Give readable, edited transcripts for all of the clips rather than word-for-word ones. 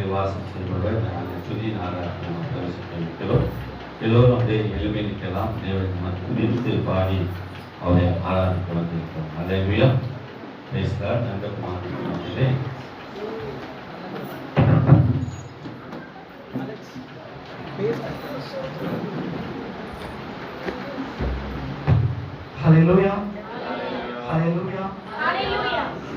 வேதத்தை வாசித்ததோடு நாங்கள் துதி ஆராதனை பிரவேசிக்கிறோம். எல்லோரும் அப்படியே எளிமை நிற்கலாம். தேவனை துதித்து பாடி அவரை ஆராதிக்க வந்திருக்கிறோம். அல்லேலூயா. Praise the lord. நந்தகுமாரே ஹல்லேலூயா, ஹல்லேலூயா.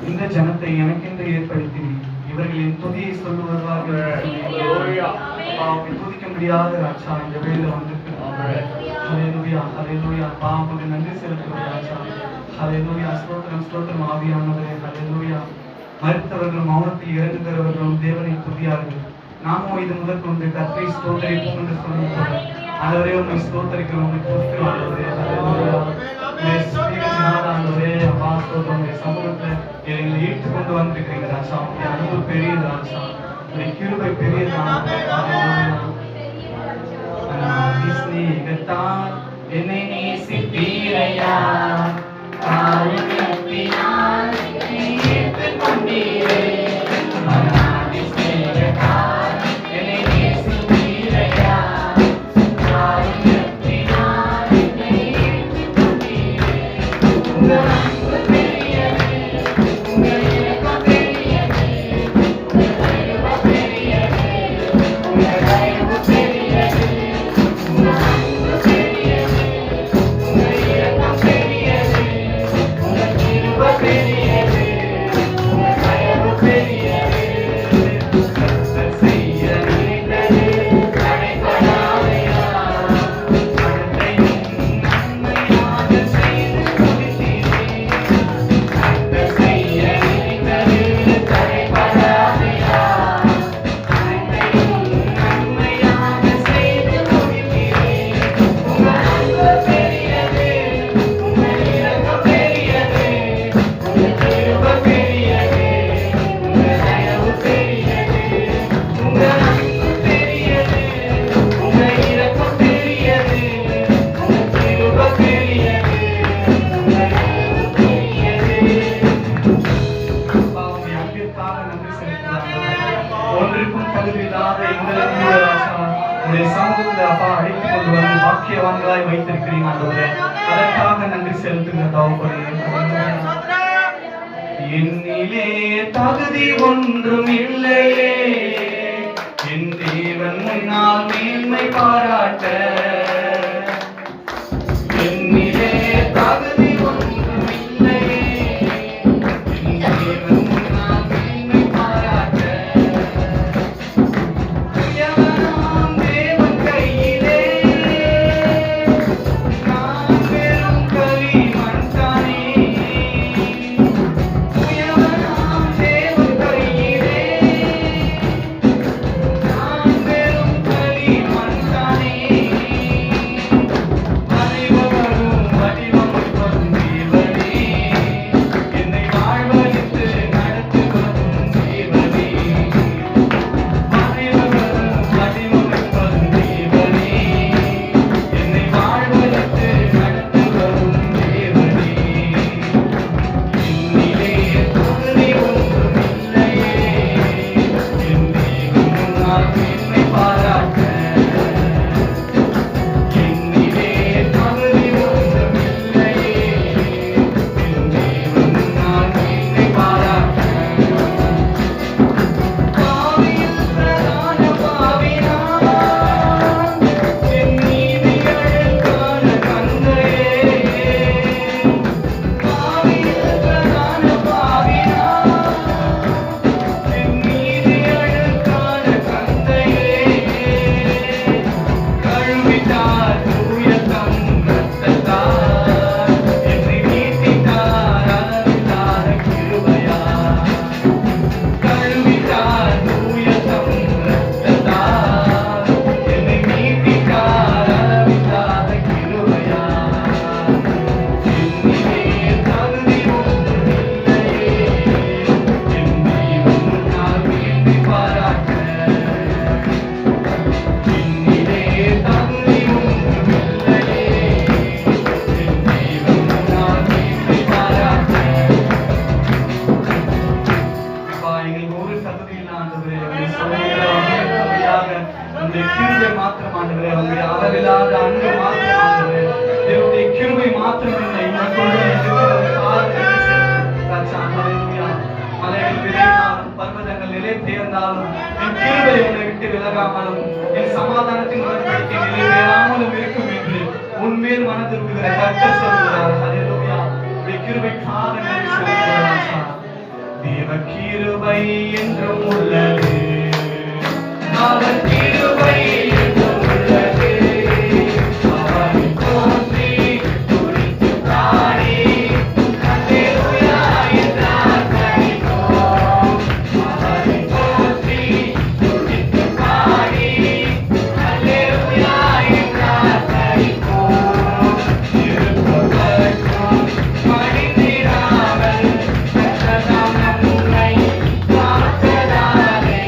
இந்த ஜனத்தை எனக்கென்று ஏற்படுத்தி இவர்களின் துதியை சொல்லுவார்கள். துதிக்க முடியாத ராஜா இந்த வேலை வந்திருக்கிறார். ஹல்லேலூயா, ஹல்லேலூயா. பாவங்களுக்கு நன்றி செலுத்துகிறோம் ராஜா. ஹல்லேலூயா. ஸ்தோத்திரம், ஸ்தோத்திரம் ஆவியானவரே. ஹல்லேலூயா. மரித்தவர்களும் மௌனத்தில் இறங்குகிறவர்களும் தேவனை துதியார்கள். நாமும் இது முதற்கொண்டு கர்த்தரை ஸ்தோத்தரிப்போம் என்று சொல்லுவோம். ஆண்டவரே உம்மை ஸ்தோத்தரிக்கிறோம், உம்மை துதிக்கிறோம் ஆண்டவரே. ஹல்லேலூயா. ஆண்டவரே அப்பா ஸ்தோத்திரம். உம்முடைய சமூகத்தை எங்களை ஈர்த்து கொண்டு வந்திருக்கிறீங்க ராஜா. உம்முடைய அன்பு பெரியது ராஜா. உம்முடைய கிருபை பெரியது ஆண்டவரே. ஸ்நேகத்தால் என்னை நேசித்தீரையா, காருண்யத்தினால் என்னை ஏற்றுக் கொண்டீரே. அநாதி ஸ்நேகத்தால் என்னை நேசித்தீரையா, காருண்யத்தினால் என்னை ஏற்றுக் கொண்டீரே. உங்கள் அன்பு பெரியது, உங்கள் இரக்கம் பெரியது, உங்கள் தயவு பெரியது, உங்கள் தயவு பெரியது, உங்கள் அன்பு பெரியது, உங்கள் இரக்கம் பெரியது, உங்கள் கிருபை பெரியது, உங்கள் தயவு பெரியது. கர்த்தர் செய்ய நினைத்தது தடைபடாதையா, அனைத்தையும் நன்மையாக செய்து முடித்தீரே. கர்த்தர் செய்ய நினைத்தது தடைபடாதையா, அனைத்தையும் நன்மையாக செய்து முடித்தீரே. உங்கள் அன்பு பெரியது, உங்கள் இரக்கம் பெரியது, உங்கள் கிருபை பெரியது, உங்கள் தயவு பெரியது. உங்கள் அன்பு பெரியது, உங்கள் இரக்கம் பெரியது, உங்கள் கிருபை பெரியது, உங்கள் தயவு பெரியது. அப்பா, உம்முடைய அன்பிற்காக நன்றி செலுத்துகிறோம். ஒன்றிற்கும் தகுதியில்லாத எங்களை கூட ராஜா உம்முடைய சமூகத்தில் அப்பா அழைத்துக் கொண்டு வந்து பாக்கியவான்களாய் வைத்திருக்கிறீங்க ஆண்டவரே. அதற்காக நன்றி செலுத்துங்க தகப்பனே. என்னிலே தகுதி ஒன்றும் இல்லையே, என் தேவன் முன்னால் மேன்மை பாராட்ட. என்னிலே தகுதி ஒன்றும் இல்லையே, என் தேவன் முன்னால் மேன்மை பாராட்ட. உயவனாம் தேவன் கையிலே நான் பெரும் களிமண் தானே. உயவனாம் தேவன் கையிலே உங்களுடைய கிருபை மாத்திரம் ஆண்டவரே, உங்களுடைய அளவில்லாத அன்பு மாத்திரம் ஆண்டவரே, தேவனுடைய கிருபை மாத்திரம் இன்னும் மலைகள் விளைந்தாலும் பர்வதங்கள் நிலை பெயர்ந்தாலும் என் கிருபை உன்னை விட்டு விலகாமலும் என் சமாதானத்தின் உடன்படிக்கை நிலை பெயராமலும் இருக்கும் என்று உன்மேல் மனதிருக்கிற கர்த்தர் சொல்கிறார். ஹல்லேலூயா. உடைய கிருபைக்காக நன்றி செலுத்துகிறேன். தேவ கிருபை என்றும் உள்ளது, அவர் கிருபை என்றும் உள்ளது, அவரை போற்றி துதித்து பாடி ஹல்லேலூயா என்றார் கனிவோம். அவரை போற்றி துதித்து பாடி ஹல்லேலூயா என்றார் கனிவோம். இருப்பவர்க்கும் மடிந்திடாமல் கர்த்தர் நம்மை காத்ததாலே,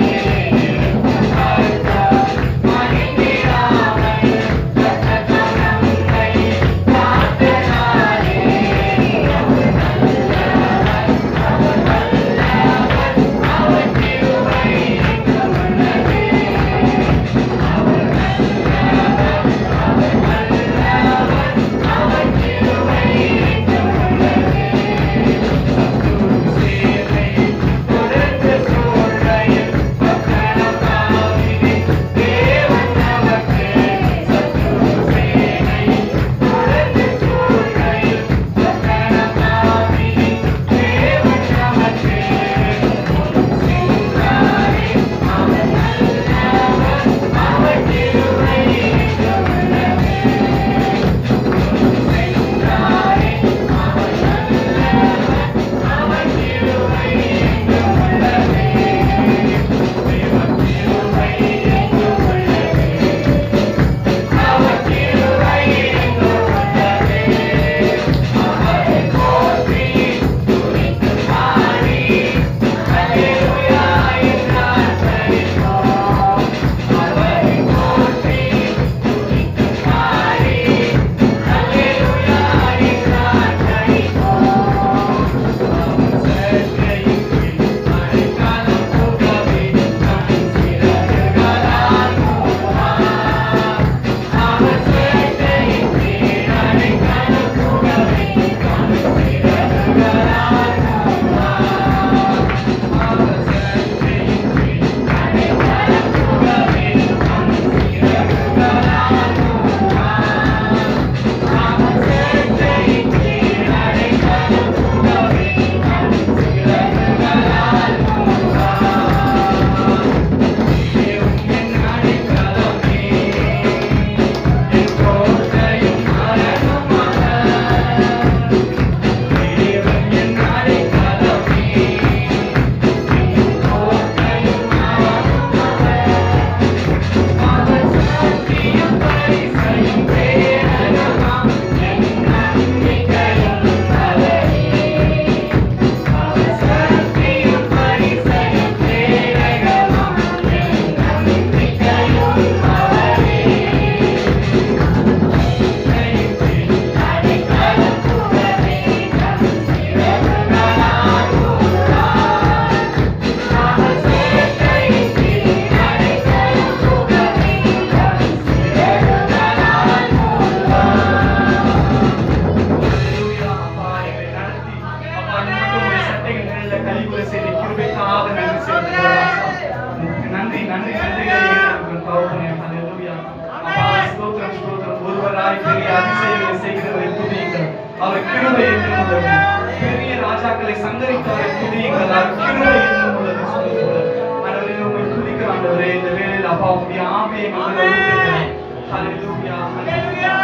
அவர் கிருபை என்றும் உள்ளது. பெரிய ராஜாக்களை சங்கரித்தவரை துதியுங்கள், அவர் கிருபை என்றும் உள்ளது சொல்லுங்கள். ஆண்டவரே உம்மை துதிக்கிறோம் ஆண்டவரே. இந்த வேளையில் அப்பா உம்முடைய ஆவியை நாங்கள் ஊற்றுகிறோம். ஹல்லேலூயா ஹல்லேலூயா.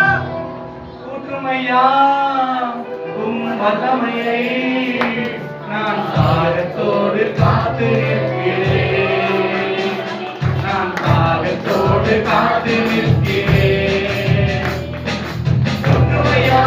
ஊற்றுமையா உம் வல்லமையை நான் தாகத்தோடு காத்து நிற்கிறேன். நான் தாகத்தோடு காத்து நிற்கிறேன். ஊற்றுமையா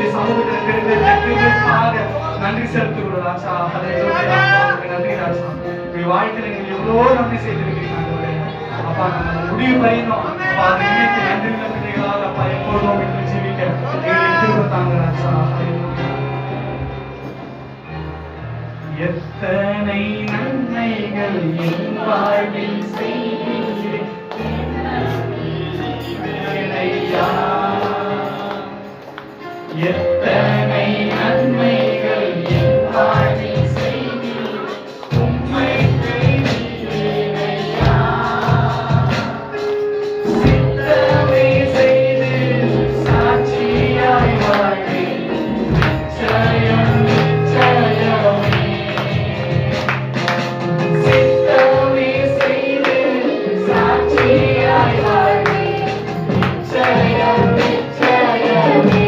உங்களுடைய சமூகத்தில் கிடைத்த கிருபைக்காக நன்றி செலுத்துகிறோம் ராஜா. ஹல்லேலூயா. உமக்கு நன்றி ராஜா. உங்களுடைய வாழ்க்கையில நீங்க எவ்வளவு நன்றி செய்திருக்கிறீங்க ஆண்டவரே. அப்பா நம்ம முடிவு பரியணும் அப்பா அதை நினைத்து நன்றி உள்ள பிள்ளைகளால் அப்பா எப்பொழுதும் வீட்டில் ஜீவிக்க எங்களுக்கு கிருபை தாங்க ராஜா. ஹல்லேலூயா. எத்தனை நன்மைகள் என் வாழ்வில் செய்தீர் ஐயா. எத்தனை நன்மைகள் என் வாழ்வில் செய்தீர் உம்மை தேடினேன் ஐயா. சித்தமே செய்து சாட்சியாய் வாழ்வேன் நிச்சயம் நிச்சயமே. சித்தமே செய்து சாட்சியாய் வாழ்வேன் நிச்சயம் நிச்சயமே.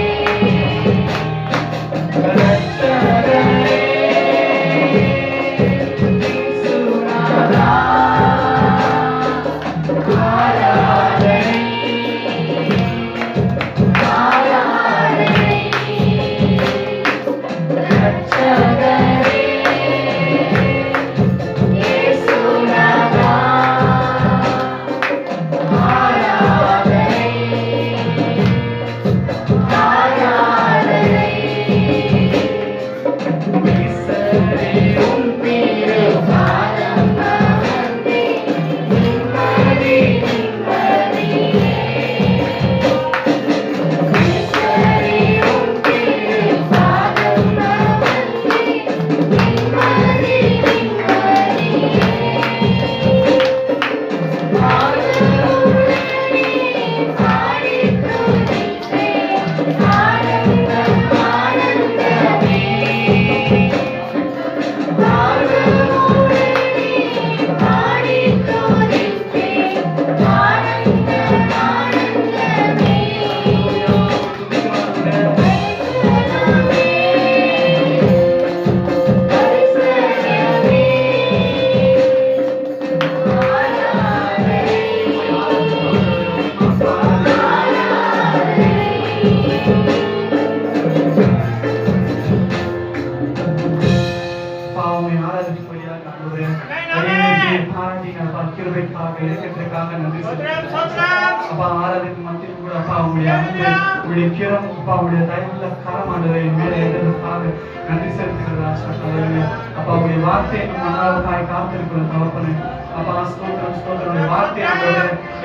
நன்றி செலுத்துகிறேன். அப்பா உடைய வார்த்தையை மன்னாவுக்காய் காத்திருக்கிறோம் தகப்பனே. அப்பா ஸ்தோத்திரம் ஸ்தோத்திரம். வார்த்தை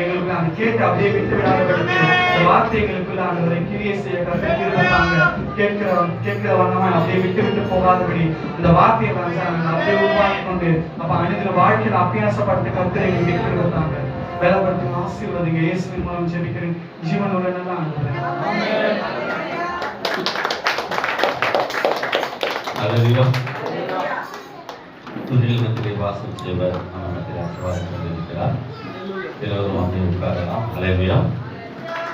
எங்களுக்கு அந்த கேட்டு அப்படியே விட்டு விடாதபடிக்கு இந்த வார்த்தை எங்களுக்குள்ள ஆண்டவரை கிரியை செய்ய கற்றுத்தாங்க. கேட்கிற வண்ணமா அப்படியே விட்டு போகாதபடி இந்த வார்த்தையை அப்படியே உருவாக்கி கொண்டு அப்பா அனைத்து வாழ்க்கையில் அபியாசப்பட்டு கருத்து எங்களுக்கு கிருபைத்தாங்க. பலப்படுத்தி ஆசீர்வதிங்க. இயேசுவின் மூலம் ஜெபிக்கிறேன் ஜீவனுள்ள நல்லா ஆண்டவரே. ஹல்லேலூயா. துதியில் மத்தியிலே வாசம் செய்வர் நம்ம மத்தியில் ஆசீர்வாதம் கொண்டிருக்கிறார். எல்லோரும் வந்து உட்காரலாம். ஹல்லேலூயா.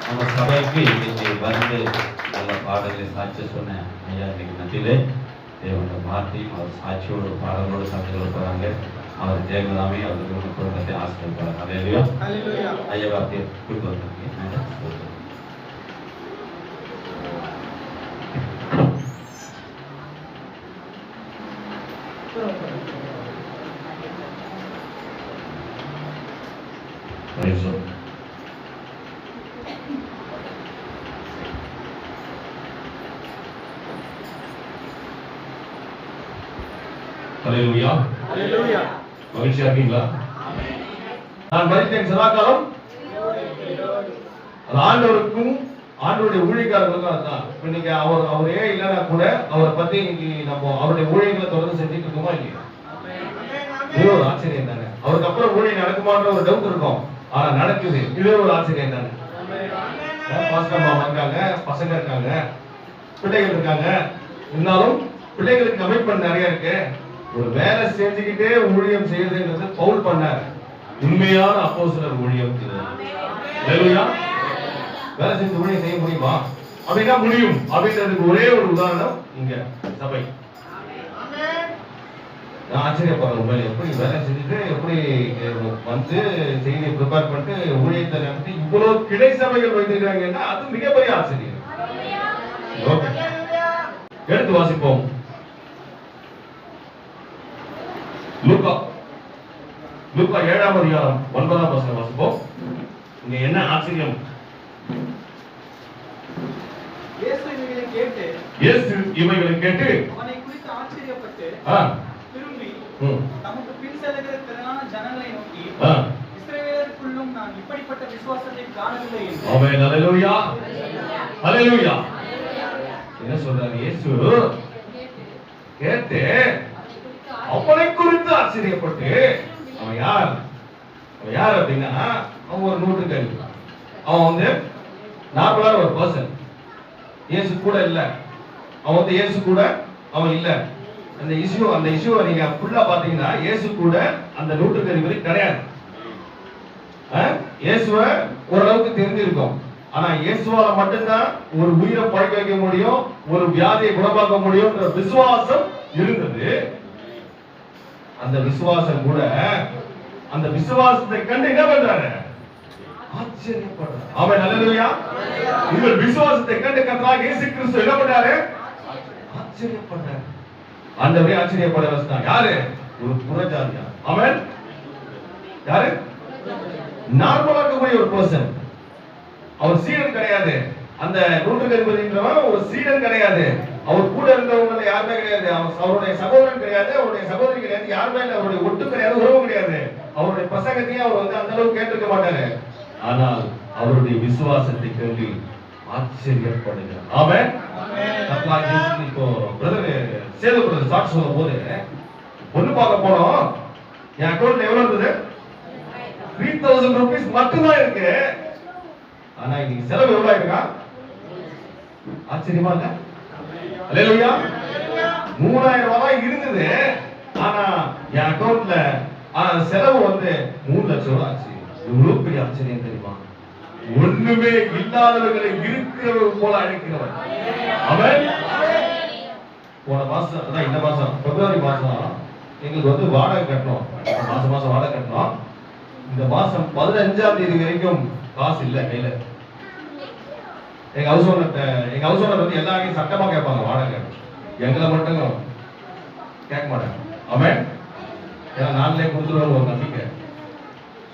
நம்ம சபைக்கு இன்னைக்கு வந்து நல்ல பாடலை சாட்சி சொன்ன ஐயா இன்னைக்கு மத்தியிலே தேவனை மாற்றி அவர் சாட்சியோடு பாடலோடு சாட்சியோடு போகிறாங்க. அவர் தேவதாமே அவர்கள் குடும்பத்தை ஆசீர்வதிப்பார். ஹல்லேலூயா. ஐயா வார்த்தையை கொடுத்து வந்திருக்கீங்க. ஹல்லேலூயா. ஹல்லேலூயா. மகிழ்ச்சியா இருக்கீங்களா? நான் மரித்தேன் சதாகாலம். ஆண்டவருக்கும் ஆண்டவருடைய ஊழியக்காரர்களுக்கும் அதுதான். இப்ப நீங்க அவர் ஏன் இல்லைன்னா கூட அவரை பத்தி இன்னைக்கு நம்ம அவருடைய ஊழியர்களை தொடர்ந்து செஞ்சுட்டு இருக்கோமா இல்லையா? இது ஒரு ஆச்சரியம் தானே. அவருக்கு அப்புறம் ஊழியம் நடக்குமான்ற ஒரு டவுட் இருக்கும். ஆனா நடக்குது. இது ஒரு ஆச்சரியம் தானே. பாஸ்டர் மாமா இருக்காங்க, பசங்க இருக்காங்க, பிள்ளைகள் இருக்காங்க. இருந்தாலும் பிள்ளைகளுக்கு கமிட்மெண்ட் நிறைய இருக்கு. ஒரு வேலை செஞ்சுக்கிட்டே ஊழியம் செய்யறதுன்றது பவுல் பண்ணார். உண்மையான அப்போஸ்தலர் ஊழியம். வேலை செஞ்சு ஊழியம் செய்ய முடியுமா அப்படின்னா முடியும் அப்படின்றதுக்கு ஒரே ஒரு உதாரணம் இங்க சபை. நான் ஆச்சரியப்படுறேன் உண்மையில. எப்படி வேலை செஞ்சுட்டு எப்படி வந்து செய்தியை ப்ரிப்பேர் பண்ணிட்டு ஊழியத்தை நடத்தி இவ்வளவு கிளை சபைகள் வைத்திருக்காங்கன்னா அது மிகப்பெரிய ஆச்சரியம். ஓகே. எடுத்து வாசிப்போம். லூக்கா 7ஆம் அதிகாரம் 9ஆம் வசனம் வாசிப்போம். இங்க என்ன ஆச்சரியம்? இயேசு இவைகளை கேட்டு அவனை குறித்து ஆச்சரியப்பட்டு திரும்பி தமக்கு பின் செல்லுகிற திரளான ஜனங்களை நோக்கி இஸ்ரவேலருக்குள்ளும் நான் இப்படிப்பட்ட விசுவாசத்தை காணவில்லை என்று. ஆமென். ஹல்லேலூயா. ஹல்லேலூயா. என்ன சொல்றாரு இயேசு? கேட்டு அவனை குறித்து ஆச்சரியப்பட்டு, அவன் யார் அப்படின்னா அவன் ஒரு நூற்றுக்கறி. அவன் வந்து நார்மலான ஒரு பர்சன். இயேசு கூட இல்ல. அவன் வந்து இயேசு கூட அவன் இல்ல. அந்த இஷ்யூவை நீங்க ஃபுல்லா பாத்தீங்கன்னா இயேசு கூட அந்த நூற்றுக்கறி கிடையாது. இயேசுவை ஓரளவுக்கு தெரிஞ்சிருக்கும். ஆனா இயேசுவால மட்டும்தான் ஒரு உயிரை பழக்க வைக்க முடியும், ஒரு வியாதியை குணமாக்க முடியும்ன்ற விசுவாசம் இருந்தது. அந்த விசுவாசம் கூட அந்த விசுவாசத்தை கண்டு என்ன பண்றாரு? ஆச்சரியப்படுறாரு. ஆமென். ஹல்லேலூயா. உங்கள் விசுவாசத்தை கண்டு கர்த்தராகிய இயேசு கிறிஸ்து என்ன பண்றாரு? ஆச்சரியப்படுறாரு. ஆண்டவரே ஆச்சரியப்பட வச்சான். யாரு? ஒரு புறஜாதியா. ஆமென். யாரு? நார்மலா இருக்கக்கூடிய ஒரு பர்சன். அவர் சீடன் கிடையாது. அந்த நூற்றுக்கறின்றவன் ஒரு சீடன் கிடையாது. அவர் கூட இருந்தவங்க யாருமே கிடையாது. அவருடைய சகோதரன் கிடையாது, அவருடைய சகோதரி கிடையாது, யாருமே இல்லை. அவருடைய ஒட்டு கிடையாது, உறவு கிடையாது. அவருடைய பிரசங்கத்தையும் அவர் வந்து அந்த அளவுக்கு கேட்டிருக்க மாட்டாரு. ஆனால் அவருடைய விசுவாசத்தை கண்டு ஆச்சரியப்படுகிறார். ஆமென். இப்போ பிரதர் சேது பிரதர் ஸ்டார்ட் சொல்லும் போது பொண்ணு பார்க்க போனோம். என் அக்கௌண்ட்ல எவ்வளவு இருந்தது? 3000 ரூபீஸ் மட்டும்தான் இருக்கு. ஆனா இன்னைக்கு செலவு எவ்வளவு இருக்கா? ஆச்சரியமா இல்ல? ஹல்லேலூயா. 3000 ரூபாய் இருந்தது. ஆனா என் அக்கௌண்ட்ல செலவு வந்து 3 லட்சம் ரூபாய் ஆச்சு. எவ்வளவு பெரிய ஆச்சரியம் தெரியுமா? ஒண்ணுமே இல்லாதவர்களை இருக்கிறவர் போல அழைக்கிறவர். ஆமென். போன மாசம் அதான் இந்த மாசம் பிப்ரவரி மாசம் எங்களுக்கு வந்து வாடகை கட்டணும். மாசம் வாடகை கட்டணும். இந்த மாசம் 15ஆம் தேதி வரைக்கும் காசு இல்ல கையில. எங்க ஹவுஸ் ஓனர் வந்து எல்லாரையும் சட்டமா கேட்பாங்க வாடகை. எங்களை மட்டும் கேட்க மாட்டாங்க. ஆமென். ஏன்னா நாங்களே கொடுத்துருவோம் ஒரு நம்பிக்கை.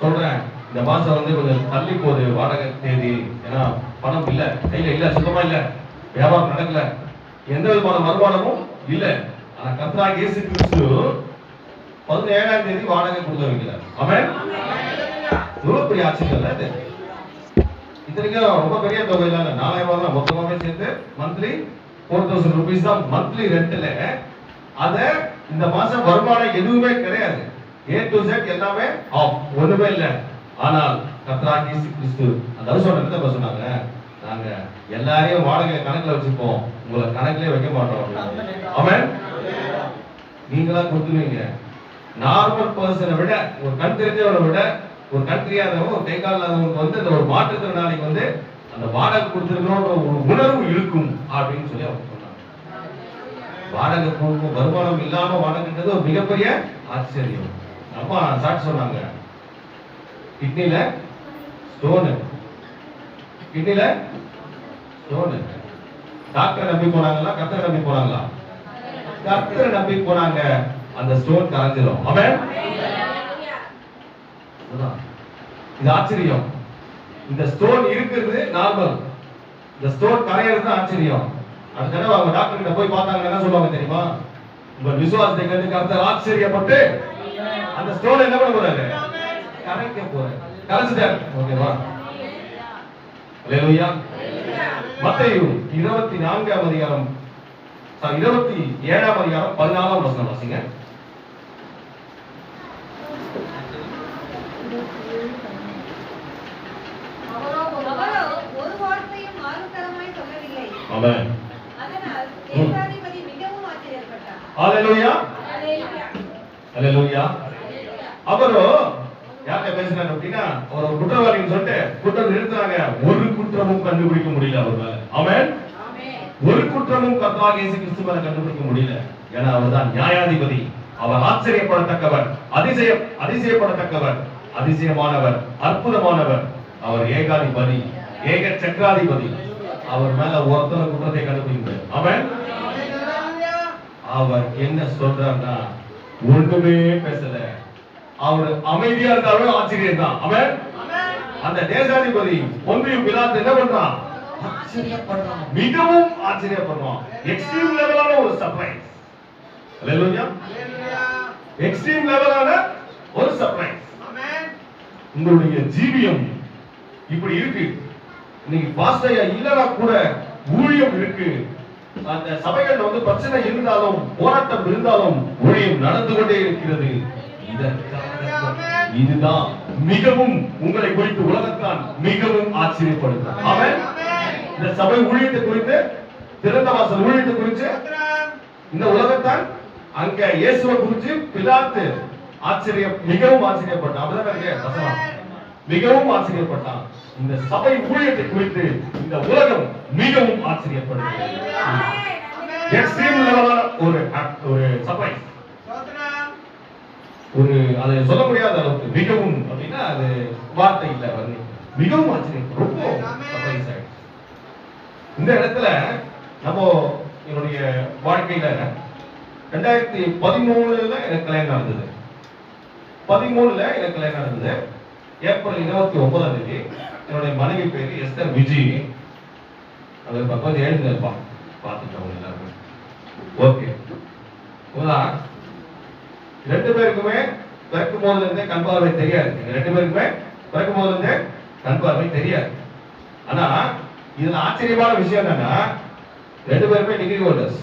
சொல்றேன், இந்த மாசம் வந்து கொஞ்சம் தள்ளி போகுது வாடகை தேதி. ஏன்னா பணம் இல்ல, கையில இல்ல, சுத்தமா இல்ல, வியாபாரம் நடக்கல, எந்த விதமான வருமானமும் இல்ல. ஆனா கர்த்தராகிய இயேசு கிறிஸ்து 17ஆம் தேதி வாடகை கொடுக்க வைக்கிறார். ஆமென். எவ்வளவு பெரிய ஆச்சரியம் இல்ல இது? இத்தனைக்கும் ரொம்ப பெரிய தொகை இல்ல, 4000 ரூபாய் தான் மொத்தமாவே சேர்த்து மந்த்லி 4000 ரூபீஸ் தான் மந்த்லி ரெண்ட்ல. அத இந்த மாசம் வருமானம் எதுவுமே கிடையாது. A to Z எல்லாமே ஆஃப், ஒண்ணுமே இல்ல. ஆனால் கர்த்தராகிய இயேசு கிறிஸ்து அந்த அவசரத்தை என்ன சொன்னாங்க? நாங்க எல்லாரையும் வாடகை கணக்குல வச்சுப்போம், உங்களை கணக்குலயே வைக்க மாட்டோம். ஆமென். நீங்களா கொடுத்துருவீங்க. நார்மல் பர்சனை விட, ஒரு கண் தெரிஞ்சவரை விட, ஒரு கண் தெரியாதவங்க, ஒரு கை கால் இல்லாதவங்க வந்து அந்த ஒரு மாற்றுத்திறனாளிக்கு வந்து அந்த வாடகை கொடுத்துருக்கணும்ன்ற ஒரு உணர்வு இருக்கும் அப்படின்னு சொல்லி அவங்க சொன்னாங்க. வாடகை கொடுக்கும் வருமானம் இல்லாம வாடகைன்றது ஒரு மிகப்பெரிய ஆச்சரியம். அம்மா சாட்சி சொன்னாங்க, கிட்னில ஸ்டோனு, டாக்டரை நம்பி போனாங்களா? கர்த்தரை நம்பி போனாங்களா? கர்த்தரை நம்பி போனாங்க. அந்த ஸ்டோன் கரைஞ்சிரும். ஆமென். இது ஆச்சரியம். இந்த ஸ்டோன் இருக்கிறது நார்மல், இந்த ஸ்டோன் கரையிறது ஆச்சரியம். அந்த தடவை அவங்க டாக்டர் கிட்ட போய் பார்த்தாங்க, என்ன சொல்லுவாங்க தெரியுமா? உங்க விசுவாசத்தை கண்டு கர்த்தர் ஆச்சரியப்பட்டு அந்த ஸ்டோன் என்ன பண்ண போறாரு? கரைக்க போறாரு. கரைச்சிட்டாரு. ஓகேவா? ஹல்லேலூயா. மத்தேயு 24ஆம் அதிகாரம் 27ஆம் அதிகாரம் 14ஆம் வசனம் வாசிங்க. ஒரு வார்த்தையும் மாறுதரமாய் சொல்லவில்லை. ஆமென். அதனால் தேசாதிபதி மிகவும் ஆச்சரியப்பட்டார். ஹல்லேலூயா. ஹல்லேலூயா. ஹல்லேலூயா. அவரோ யார்கிட்ட பேசுறாரு அப்படின்னா, அவர் ஒரு குற்றவாளின்னு சொல்லிட்டு குற்றம் நிறுத்துறாங்க. ஒரு குற்றமும் கண்டுபிடிக்க முடியல அவர் மேல. ஆமென். ஒரு குற்றமும் கர்த்தராகிய இயேசு கிறிஸ்து மேல கண்டுபிடிக்க முடியல. ஏன்னா அவர் தான் நியாயாதிபதி. அவர் ஆச்சரியப்படத்தக்கவர், அதிசயப்படத்தக்கவர், அதிசயமானவர், அற்புதமானவர். அவர் ஏகாதிபதி, ஏக சக்கராதிபதி. அவர் மேல ஒருத்தனை குற்றத்தை கண்டுபிடிங்க. அவன் அவர் என்ன சொல்றாருன்னா ஒண்ணுமே பேசல. அவர் அமைதியா இருந்தாலும் ஆச்சரியம் தான். அவன் அந்த தேசாதிபதி பொன்னியு பிலாத்து என்ன பண்றான்? ஆச்சரியப்படுறான், மிகவும் ஆச்சரியப்படுறான். எக்ஸ்ட்ரீம் லெவலான ஒரு சர்ப்ரைஸ். ஹalleluya. எக்ஸ்ட்ரீம் லெவலான ஒரு சர்ப்ரைஸ். ஆமென். உங்களுடைய ஜீவியம் இப்படி இருக்கு. இன்னைக்கு பாஸ்டர் இல்லனா கூட ஊழியம் இருக்கு. அந்த சபைகள்ல வந்து பிரச்சனை இருந்தாலும் போராட்டம் இருந்தாலும் ஊழியம் நடந்து கொண்டே இருக்கிறது. இதுதான் மிகவும் உங்களை குறித்து உலகத்தான் மிகவும் ஆச்சரியப்படுகிறது. ஆமென். இந்த சபை ஊழியத்தை குறித்து, திறந்த வாசல் ஊழியத்தை குறித்து இந்த உலகத்தான் அங்க இயேசுவை குறித்து பிலாத்து மிகவும் ஆச்சரியப்பட்டான். அப்படிதான் மிகவும் ஆச்சரியப்பட்டான். இந்த சபை ஊழியத்தை குறித்து இந்த உலகம் மிகவும் ஆச்சரியப்படுகிறது. எக்ஸ்ட்ரீம் லெவலான ஒரு சபை, ஒரு அதை சொல்ல முடியாத அளவுக்கு மிகவும் அப்படின்னா அது வார்த்தை இல்ல, வந்து மிகவும் ஆச்சரியம், ரொம்ப சர்ப்ரைஸ் ஆயிடுச்சு. இந்த இடத்துல நம்ம என்னுடைய வாழ்க்கையில 2013 எனக்கு கல்யாணம் நடந்தது. 13 எனக்கு கல்யாணம் நடந்தது. ஏப்ரல் 29 என்னுடைய மனைவி பேரு எஸ்தர் விஜி. அது பக்கம் எழுதுப்பா பார்த்துட்டோம் எல்லாருமே. ஓகே, ரெண்டு பேருக்குமே பிறக்கும் போதுல இருந்தே கண் பார்வை தெரியாது. ரெண்டு பேருக்குமே பிறக்கும் போதுல இருந்தே கண் பார்வை தெரியாது. ஆனா இதுல ஆச்சரியமான விஷயம் என்னன்னா ரெண்டு பேருமே டிகிரி ஹோல்டர்ஸ்.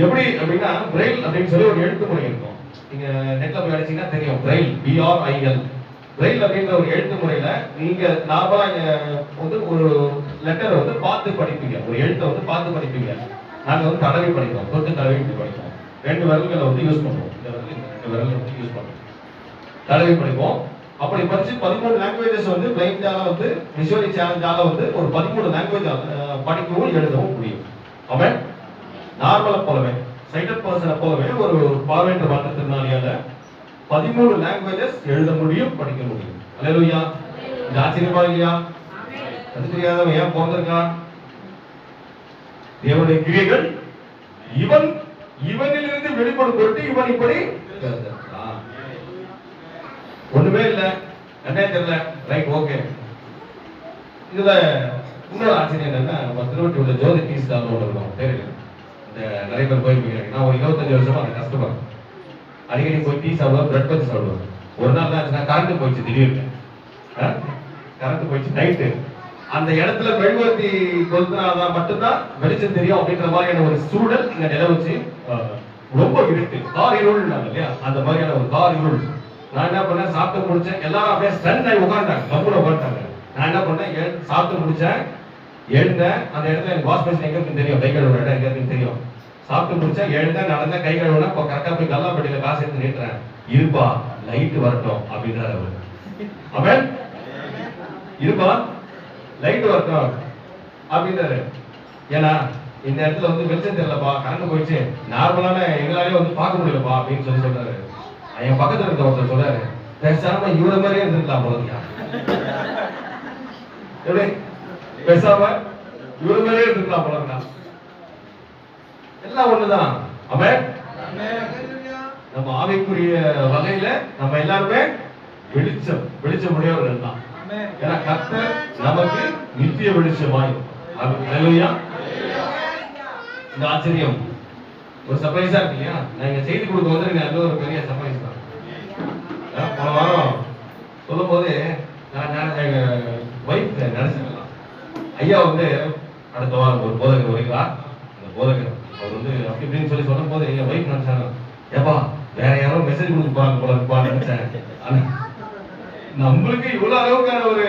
எப்படி அப்படின்னா பிரெயில் அப்படின்னு சொல்லி ஒரு எழுத்து முறை இருக்கும். நீங்க நெட்ல போய் அடிச்சீங்கன்னா தெரியும். பிரெயில், BRIL, பிரெயில் அப்படின்ற ஒரு எழுத்து முறையில நீங்க நார்மலா வந்து ஒரு லெட்டரை வந்து பார்த்து படிப்பீங்க, ஒரு எழுத்தை வந்து பார்த்து படிப்பீங்க. நாங்க வந்து தடவி படிப்போம், தொட்டு தடவி படிப்போம். ரெண்டு விரல்களை வந்து யூஸ் பண்ணுவோம். இந்த விரல் வந்து யூஸ் பண்ணுவோம், தடவி படிப்போம். அப்படி படிச்சு 13 லாங்குவேஜஸ் வந்து பிளைண்டால வந்து விஷுவலி சேலஞ்சால வந்து ஒரு 13 லாங்குவேஜ் படிக்கவும் எழுதவும் முடியும். அவன் நார்மலா போலவே சைட்டட் பர்சனை போலவே ஒரு பார்வையற்ற மாற்றுத்திறனாளியால 13 லாங்குவேஜஸ் எழுத முடியும், படிக்க முடியும். அல்லேலூயா. இது ஆச்சரியமா இல்லையா? அது தெரியாதவன் ஏன் பிறந்திருக்கான்? தேவனுடைய கிரியைகள் இவனிலிருந்து வெளிப்படும் பொருட்டு இவன் இப்படி ஒண்ணுமே இல்ல, என்ன தெரியல. Right, okay. இதுல இன்னொரு ஆச்சரியம் என்னன்னா நம்ம திருவட்டியூர்ல ஜோதி டீ ஸ்டால் ஒன்று இருக்கும், தெரியுது. இந்த நிறைய பேர் போயிருப்பீங்க. நான் ஒரு 25 வருஷமா அந்த கஸ்டமர். அடிக்கடி போய் டீ சாப்பிடுவோம், பிரெட் பத்தி சாப்பிடுவோம். ஒரு நாள் தான் கரண்ட் போயிடுச்சு, திடீர்னு கரண்ட் போயிடுச்சு நைட்டு. அந்த இடத்துல மெழுகுவர்த்தி கொளுத்தினாதான் மட்டும்தான் வெளிச்சம் தெரியும் அப்படின்ற மாதிரியான ஒரு சூழல் இங்க நிலவுச்சு. ரொம்ப இருட்டு, கார் இருள் இல்லையா, அந்த மாதிரியான ஒரு கார் இருள். நான் என்ன பண்ணேன், சாப்பிட்டு முடிச்சேன். எல்லாரும் அப்படியே ஸ்டன் ஆகி உட்காந்துட்டாங்க, கம்முன்னு உட்காந்துட்டாங்க. நான் என்ன பண்ணேன், சாப்பிட்டு முடிச்சேன், எழுந்தேன். அந்த இடத்துல எனக்கு வாஷ் பேஷன் எங்க இருக்குன்னு தெரியும், கை கழுவுற இடம் எங்க இருக்குன்னு தெரியும். சாப்பிட்டு முடிச்சேன், எழுந்தேன், நடந்தேன், கை கழுவுனா இப்போ கரெக்டா போய் கல்லாப்பட்டியில காசு எடுத்து நீட்டுறேன். இருப்பா, லைட் வரட்டும் அப்படின்றாரு அவரு. அவன் இருப்பா, லைட் வரட்டும் அப்படின்றாரு. ஏன்னா இந்த இடத்துல வந்து வெளிச்சம் தெரியலப்பா, கரண்ட் போயிடுச்சு, நார்மலான எங்களாலே வந்து பார்க்க முடியலப்பா அப்படின்னு சொல்றாரு. என் பக்கத்துல இருக்க ஒருத்தர் சொல்றாரு, பேசாம இவ்வளவு மாதிரியே இருந்திருக்கலாம் போதுங்க, எப்படி பேசாம இவ்வளவு மாதிரியே இருந்திருக்கலாம் போலங்கண்ணா. எல்லாம் ஒண்ணுதான். அவன் நம்ம ஆவிக்குரிய வகையில நம்ம எல்லாருமே வெளிச்சம் உடையவர்கள் தான். ஏன்னா கர்த்தர் நமக்கு நித்திய வெளிச்சமாய். அல்லேலூயா. இந்த ஆச்சரியம் ஒரு சர்ப்ரைஸா இருக்கு இல்லையா? நான் இங்க செய்தி கொடுக்க வந்து அது ஒரு பெரிய சர்ப்ரைஸ் தான். போன வாரம் சொல்லும் போது நான் எங்க வைஃப் நினைச்சிருக்கலாம், ஐயா வந்து அடுத்த வாரம் ஒரு போதகர் வருகிறார். அந்த போதகர் அவர் வந்து அப்படி இப்படின்னு சொல்லி சொல்லும் போது என் வைஃப் நினைச்சாங்க, ஏப்பா வேற யாரும் மெசேஜ் கொடுக்க போறாங்க போல இருப்பான்னு நினைச்சேன். நம்மளுக்கு இவ்வளவு அளவுக்கான ஒரு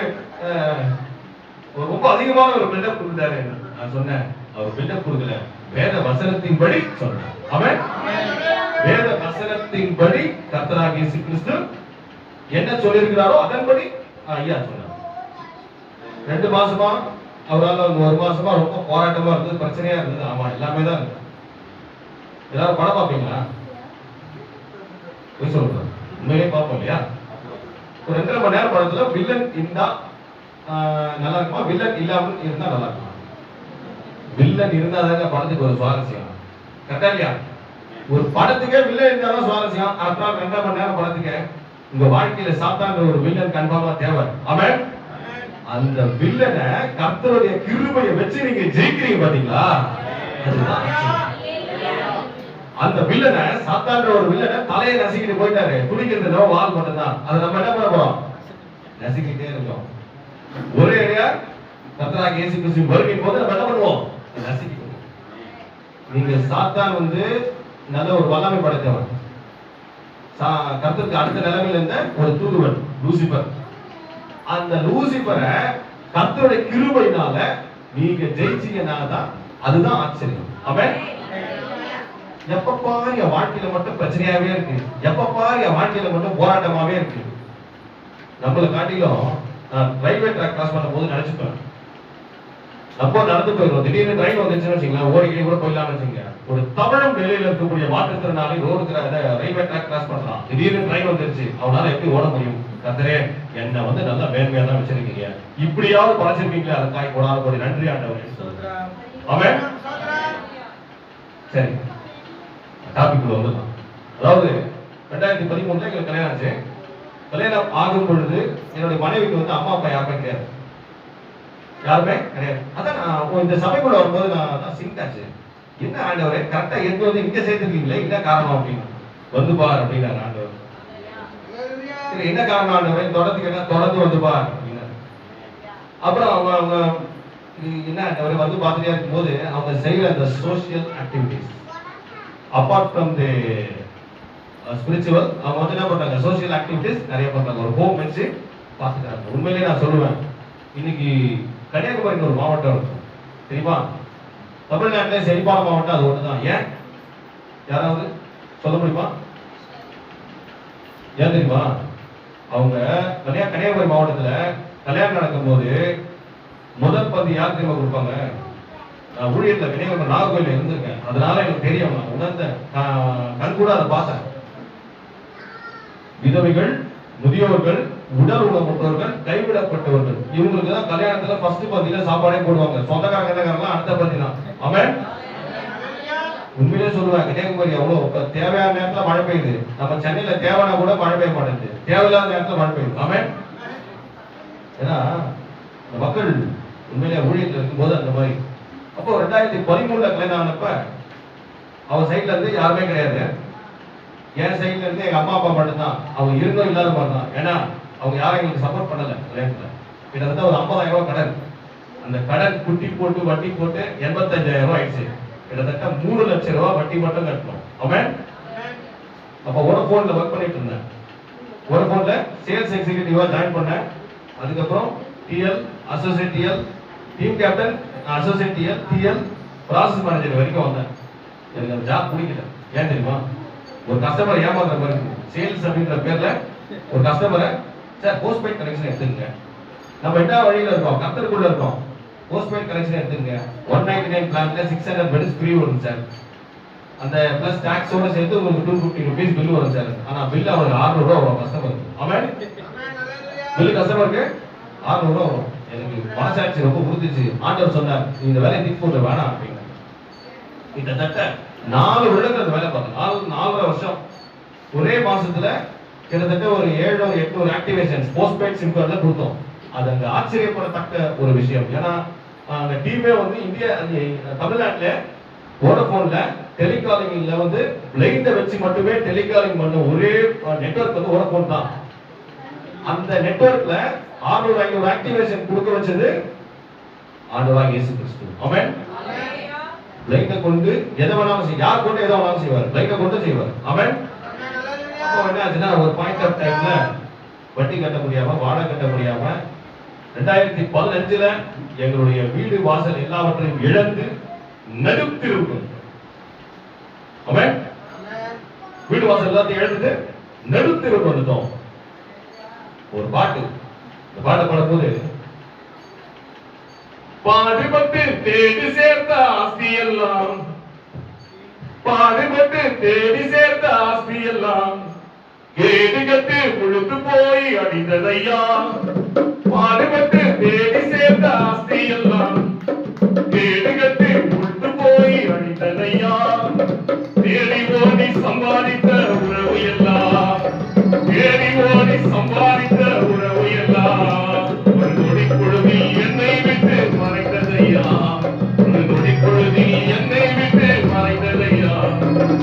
ரொம்ப அதிகமான ஒரு பில்டப் கொடுத்தாரு. நான் சொன்னேன், அவர் பில்டப் கொடுக்கல, வேத வசனத்தின்படி சொன்னார். அவன் வேத வசனத்தின்படி கர்த்தராகிய இயேசு கிறிஸ்து என்ன சொல்லியிருக்கிறாரோ அதன்படி ஐயா சொன்னார். 2 மாசமா அவரால் 1 மாசமா ரொம்ப போராட்டமா இருந்தது, பிரச்சனையா இருந்தது. ஆமா, எல்லாமே தான் இருக்கு. எல்லாரும் படம் பார்ப்பீங்களா? போய் சொல்றேன், உண்மையிலே பார்ப்போம் இல்லையா? ஒரு 2.5 மணி நேரம் படத்துல வில்லன் இந்தா நல்லா இருக்குமா? வில்லன் இல்லாம இருந்தா நல்லா இருக்குமா? வில்லன் இருந்தாதாங்க படத்துக்கு ஒரு சுவாரஸ்யம். கரெக்டா இல்லையா? ஒரு படத்துக்கே வில்லன் இருந்தாதான் சுவாரஸ்யம். அப்புறம் 2 மணி நேரம் படத்துக்கு உங்க வாழ்க்கையில சாத்தான்ற ஒரு வில்லன் கன்ஃபார்மா தேவை. ஆமென். அந்த வில்லனை கர்த்தருடைய கிருபையை வச்சு நீங்க ஜெயிக்கிறீங்க பாத்தீங்களா? அதுதான் அந்த வில்லனை, சாத்தான்ற ஒரு வில்லனை தலையை நசுக்கிட்டு போயிட்டாரு. துடிக்கிறது நம்ம வால் மட்டும்தான். அதை நம்ம என்ன பண்ண போறோம்? நசுக்கிட்டே இருக்கோம். ஒரே அடியா கர்த்தராகிய இயேசு கிறிஸ்து வருகிற போது நம்ம என்ன பண்ணுவோம்? நசுக்கிடுவோம். நீங்க சாத்தான் வந்து நல்ல ஒரு வல்லமை படைத்தவன். கர்த்தருக்கு அடுத்த நிலைமையில இருந்த ஒரு தூதுவன் லூசிபர். அந்த லூசிபரை கர்த்தருடைய கிருபையினால நீங்க ஜெயிச்சீங்கனாதான் அதுதான் ஆச்சரியம். ஆமென். எப்ப பாரு என் வாழ்க்கையில மட்டும் பிரச்சனையாவே இருக்கு, எப்ப பாரு என் வாழ்க்கையில மட்டும் போராட்டமாவே இருக்கு. நம்மளை காட்டிலும் நான் ரயில்வே ட்ராக் கிராஸ் பண்ணும் போது நினைச்சுப்பேன், நம்ம நடந்து போயிடும். திடீர்னு ட்ரெயின் வந்துச்சுன்னு வச்சுங்களேன், ஓடிக்கிட்டே கூட போயிடலாம்னு வச்சுங்க. ஒரு தமிழம் நிலையில இருக்கக்கூடிய மாற்றுத்திறனாளி ரோடு ரயில்வே ட்ராக் கிராஸ் பண்றான். திடீர்னு ட்ரெயின் வந்துருச்சு, அவனால எப்படி ஓட முடியும்? கர்த்தரே என்ன வந்து நல்லா மேன்மையா தான் வச்சிருக்கீங்க, இப்படியாவது பழச்சிருக்கீங்களா? அதுக்காக போடாத ஒரு நன்றி ஆண்டவரே. ஆமென். சரி, டாபிக் வந்துடலாம். அதாவது 2013 எங்களுக்கு கல்யாணம் ஆச்சு. கல்யாணம் ஆகும் பொழுது என்னுடைய மனைவிக்கு வந்து அம்மா அப்பா யாருமே கிடையாது, யாருமே கிடையாது. அதான் நான் இந்த சபைக்குள்ள வரும்போது நான் சிங்க் ஆச்சு. என்ன ஆண்டவரே, கரெக்டா எடுத்து வந்து இங்க சேர்த்துருக்கீங்களே, என்ன காரணம் அப்படின்னு வந்து பார் அப்படின்னாரு ஆண்டவர். சரி, என்ன காரணம் ஆண்டவரே? தொடர்ந்து வந்து பார் அப்படின்னாரு. அப்புறம் அவங்க என்ன ஆண்டவரே வந்து பார்த்துட்டே இருக்கும்போது அவங்க செய்யற அந்த social activities apart from the spiritual, அவங்க வந்து என்ன பண்றாங்க? சோசியல் ஆக்டிவிட்டிஸ் நிறைய பண்றாங்க. ஒரு ஹோம் வச்சு பார்த்துக்கிறாங்க. உண்மையிலேயே நான் சொல்லுவேன், இன்னைக்கு கன்னியாகுமரிக்கு ஒரு மாவட்டம் இருக்கும் தெரியுமா? தமிழ்நாட்டிலே செழிப்பான மாவட்டம் அது ஒண்ணுதான். ஏன் யாராவது சொல்ல முடியுமா? ஏன் தெரியுமா? அவங்க கன்னியாகுமரி மாவட்டத்துல கல்யாணம் நடக்கும் போது முதல் பந்தி யார் தெரியுமா கொடுப்பாங்க? நான் ஊழியர்ல கன்னியாகுமரி நாகர்கோயில இருந்திருக்கேன், அதனால எனக்கு தெரியும். நான் உணர்ந்த கண் கூட அதை பார்த்தேன். விதவைகள், முதியோர்கள், உடல் ஊனமுற்றவர்கள், கைவிடப்பட்டவர்கள், இவங்களுக்கு தான் கல்யாணத்துல ஃபர்ஸ்ட் பந்தியில சாப்பாடே போடுவாங்க. சொந்தக்காரங்க அடுத்த பந்தி தான். ஆமென். உண்மையிலே சொல்லுவாங்க, கன்னியாகுமரி அவ்வளவு தேவையான நேரத்துல மழை பெய்யுது. நம்ம சென்னையில தேவையான கூட மழை பெய்ய மாட்டேங்குது, தேவையில்லாத நேரத்துல மழை பெய்யுது. ஆமென். ஏன்னா இந்த மக்கள் உண்மையிலே ஊழியத்தில் இருக்கும்போது அந்த மாதிரி. அப்போ 2013 கல்யாணம் ஆனப்ப அவன் சைட்ல இருந்து யாருமே கிடையாது, என் சைட்ல இருந்து எங்க அம்மா அப்பா மட்டும்தான். அவங்க இருந்தும் இல்லாத மாதிரி தான். ஏன்னா அவங்க யாரும் எங்களுக்கு சப்போர்ட் பண்ணல. கல்யாணத்துல கிட்டத்தட்ட ஒரு 50,000 ரூபாய் கடன். அந்த கடன் குட்டி போட்டு வட்டி போட்டு 85,000 ரூபாய் ஆயிடுச்சு. கிட்டத்தட்ட 3 லட்சம் ரூபாய் வட்டி மட்டும் கட்டணும். ஆமென். அப்ப வோடஃபோன்ல ஒர்க் பண்ணிட்டு இருந்தேன். வோடஃபோன்ல சேல்ஸ் எக்ஸிகியூட்டிவா ஜாயின் பண்ணேன். அதுக்கப்புறம் TL, associate TL, team captain, associate TL, TL, process manager வரைக்கும் வந்தேன். எனக்கு அந்த ஜாப் பிடிக்கல. ஏன் தெரியுமா? ஒரு கஸ்டமர் ஏமாத்துற மாதிரி இருக்கு. சேல்ஸ் அப்படின்ற பேர்ல ஒரு கஸ்டமரை, சார் போஸ்ட்பெய்ட் கனெக்ஷன் எடுத்துங்க, நம்ம என்ன வழியில இருக்கோம்? கத்தருக்குள்ள இருக்கோம். போஸ்ட்பெய்ட் கனெக்ஷன் எடுத்துங்க, 199 பிளான்ல 600 பெட்ஸ் ஃப்ரீ வரும் சார். அந்த பிளஸ் டாக்ஸோட சேர்த்து உங்களுக்கு 250 ரூபீஸ் பில் வரும் சார். ஆனா பில் அவருக்கு 600 ரூபாய் வரும் கஸ்டமருக்கு. ஆமென். பில் கஸ்டமருக்கு 600 ரூபாய் வரும். எனக்கு மனசாட்சி ரொம்ப உறுதிச்சு. ஆண்டவர் சொன்னார், நீ இந்த வேலையை திக் போட்டு வேணாம் அப்படின்னு. கிட்டத்தட்ட 4 வருடங்கள் அந்த வேலை பார்த்தேன். 4.5 வருஷம். ஒரே மாசத்துல கிட்டத்தட்ட ஒரு 700-800 ஆக்டிவேஷன்ஸ் போஸ்ட்பெய்ட் சிம் கார்டுல கொடுத்தோம். அது அங்க ஆச்சரியப்படத்தக்க ஒரு விஷயம். ஏன்னா அந்த டீமே வந்து தமிழ்நாட்டுல வோடஃபோன்ல டெலிகாலிங்ல வந்து பிளைண்ட வச்சு மட்டுமே டெலிகாலிங் பண்ண ஒரே நெட்வொர்க் வந்து வோடஃபோன் தான். அந்த நெட்வொர்க்ல 600-500 ஆக்டிவேஷன் கொடுக்க வச்சது ஆண்டவராகிய இயேசு கிறிஸ்து. ஆமென். பிளைண்ட கொண்டு எதை வேணாலும் செய்ய, யார் கொண்டு எதை வேணாலும் செய்வார், பிளைண்ட கொண்டு செய்வார். ஆமென். அப்போ என்ன ஆச்சுன்னா, ஒரு பாயிண்ட் ஆஃப் டைம்ல வட்டி கட்ட முடியாம, வாடகை கட்ட முடியாம 2015ல எங்களுடைய வீடு வாசல் எல்லாவற்றையும் இழந்து நடுத்திருக்கும். ஆமென். வீடு வாசல் எல்லாத்தையும் இழந்து நடுத்திருக்கும் வந்துட்டோம். ஒரு பாட்டு, இந்த பாட்டை பாடும்போது, பாடுபட்டு தேடி சேர்த்த ஆஸ்தி எல்லாம், பாடுபட்டு தேடி சேர்த்த ஆஸ்தி எல்லாம் கேடு கட்டு முழுத்து போய் அடிந்ததையா, பாடுபட்டு தேடி சேர்ந்த ஆஸ்தி எல்லாம் கேடுகட்டு கொண்டு போய் அழித்ததையா. தேடி ஓடி சம்பாதித்த உறவு எல்லாம், தேடி ஓடி சம்பாதித்த உறவு எல்லாம் ஒரு நொடி பொழுதில் என்னை விட்டு மறைந்ததையா. ஒரு நொடி பொழுதில் என்னை விட்டு மறைந்ததையா.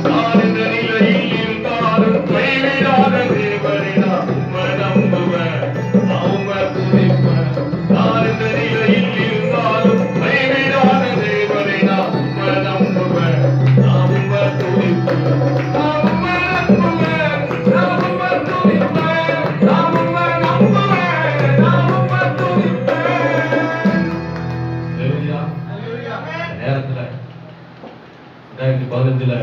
நான் இந்த நிலையில் இருந்தாலும் கைவிடாத தேவனை நான் உம்மை நம்புவேன், நான் உம்மை துதிப்பேன். நான் இந்த நிலையில் இருந்தாலும் கைவிடாத தேவனை நான் உம்மை நம்புவேன், நான் உம்மை துதிப்பேன். நான் உம்மை நம்புவேன், நான் உம்மை துதிப்பேன். நான் உம்மை நம்புவேன், நான் உம்மை துதிப்பேன். ஹல்லேலூயா. நேரத்துல 2015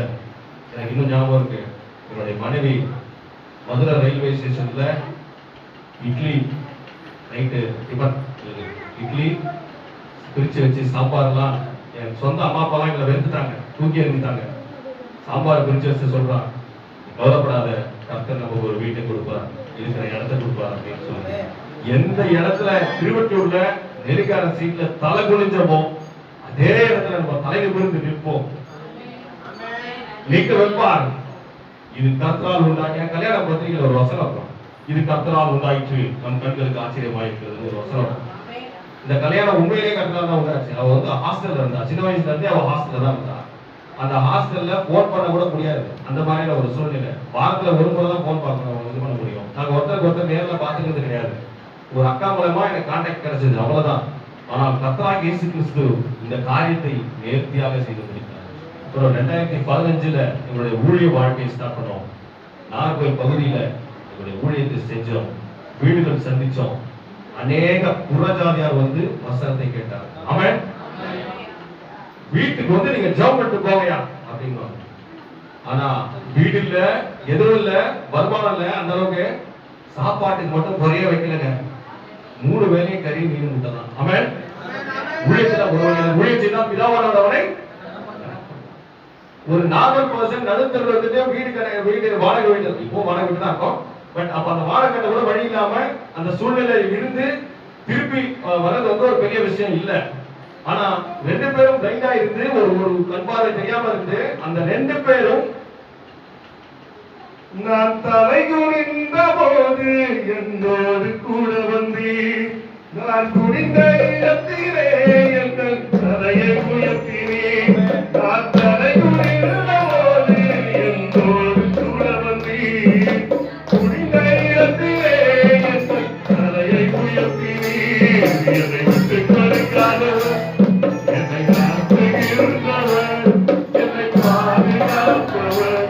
எனக்கு இன்னும் ஞாபகம் இருக்கு. என்னுடைய மனைவி மதுரை ரயில்வே ஸ்டேஷன்ல இட்லி நைட்டு டிஃபன் இட்லி பிரிச்சு வச்சு சாம்பார்லாம் என் சொந்த அம்மா அப்பாலாம் எங்களை வெறுத்துட்டாங்க, தூக்கி எறிஞ்சிட்டாங்க. சாம்பார் பிரிச்சு வச்சு சொல்றான், கவலைப்படாத, கர்த்தர் நம்ம ஒரு வீட்டை கொடுப்பார், இருக்கிற இடத்த கொடுப்பார் அப்படின்னு சொல்லி எந்த இடத்துல திருவட்டூர்ல நெருக்கார சீட்ல தலை குனிஞ்சமோ அதே இடத்துல நம்ம தலையில விழுந்து நிற்போம். நிற்க வைப்பார். இது கர்த்தரால் உண்டாகிய கல்யாண பத்திரிகையில் ஒரு வசனம் இருக்கும். இது கர்த்தரால் உண்டாயிற்று, நம் கண்களுக்கு ஆச்சரியமாயிருக்கிறது ஒரு வசனம். இந்த கல்யாணம் உண்மையிலேயே கர்த்தரால் தான் உண்டாச்சு. அவ வந்து ஹாஸ்டல்ல இருந்தா, சின்ன வயசுல இருந்தே அவ ஹாஸ்டல்ல தான் இருந்தா. அந்த ஹாஸ்டல்ல போன் பண்ண கூட முடியாது, அந்த மாதிரியான ஒரு சூழ்நிலை. வாரத்துல ஒரு முறை தான் போன் இது பண்ண முடியும். நாங்க ஒருத்தருக்கு நேரில் பார்த்துக்கிறது கிடையாது. ஒரு அக்கா மூலமா எனக்கு கான்டாக்ட் கிடைச்சது, அவ்வளவுதான். ஆனால் கர்த்தராகிய இயேசு கிறிஸ்து இந்த காரியத்தை நேர்த்தியாக செய்து முடித்தார். அப்புறம் 2015 எங்களுடைய ஊழிய வாழ்க்கையை ஸ்டார்ட் பண்ணோம். நாகர்கோவில் பகுதியில எங்களுடைய ஊழியத்தை செஞ்சோம், வீடுகள் சந்திச்சோம். அநேக புறஜாதியார் வந்து வசனத்தை கேட்டார். ஆமென். வீட்டுக்கு வந்து நீங்க ஜெபம் பண்ணிட்டு போகையா அப்படிங்குவாங்க. ஆனா வீடு இல்ல, எதுவும் இல்ல, வருமானம் இல்ல, அந்த அளவுக்கு சாப்பாட்டுக்கு மட்டும் குறைய வைக்கலங்க. 3 வேளையும் கறி மீன் முட்டை தான். ஆமென். ஊழியத்துல ஊழியத்தை பிதாவானவரை ஒரு நார்மல் பர்சன் நடுத்தர வீடு வாடகை வீடு, இப்போ வாடகை வீடு தான் இருக்கும். பட் அப்ப அந்த வாடகை கட்ட கூட வழி இல்லாம அந்த சூழ்நிலை இருந்து திருப்பி வர்றது வந்து ஒரு பெரிய விஷயம் இல்ல. ஆனா 2 பேரும் பிளைண்டா இருந்து ஒரு கண்பார்வை தெரியாம இருந்து அந்த 2 பேரும் நான் தலை குனிந்த போது என்னோடு கூட வந்து நான் குனிந்த இடத்திலே எங்கள் தலையை உயர்த்தினேன். நான் தலை குனிந்த போது என்னோடு கூட வந்து குனிந்த இடத்திலே எங்கள் தலையை உயர்த்தினேன். என்னை விட்டு கொடுக்காதவர், என்னை காத்துகிறவர், என்னை பாதுகாப்பவர்,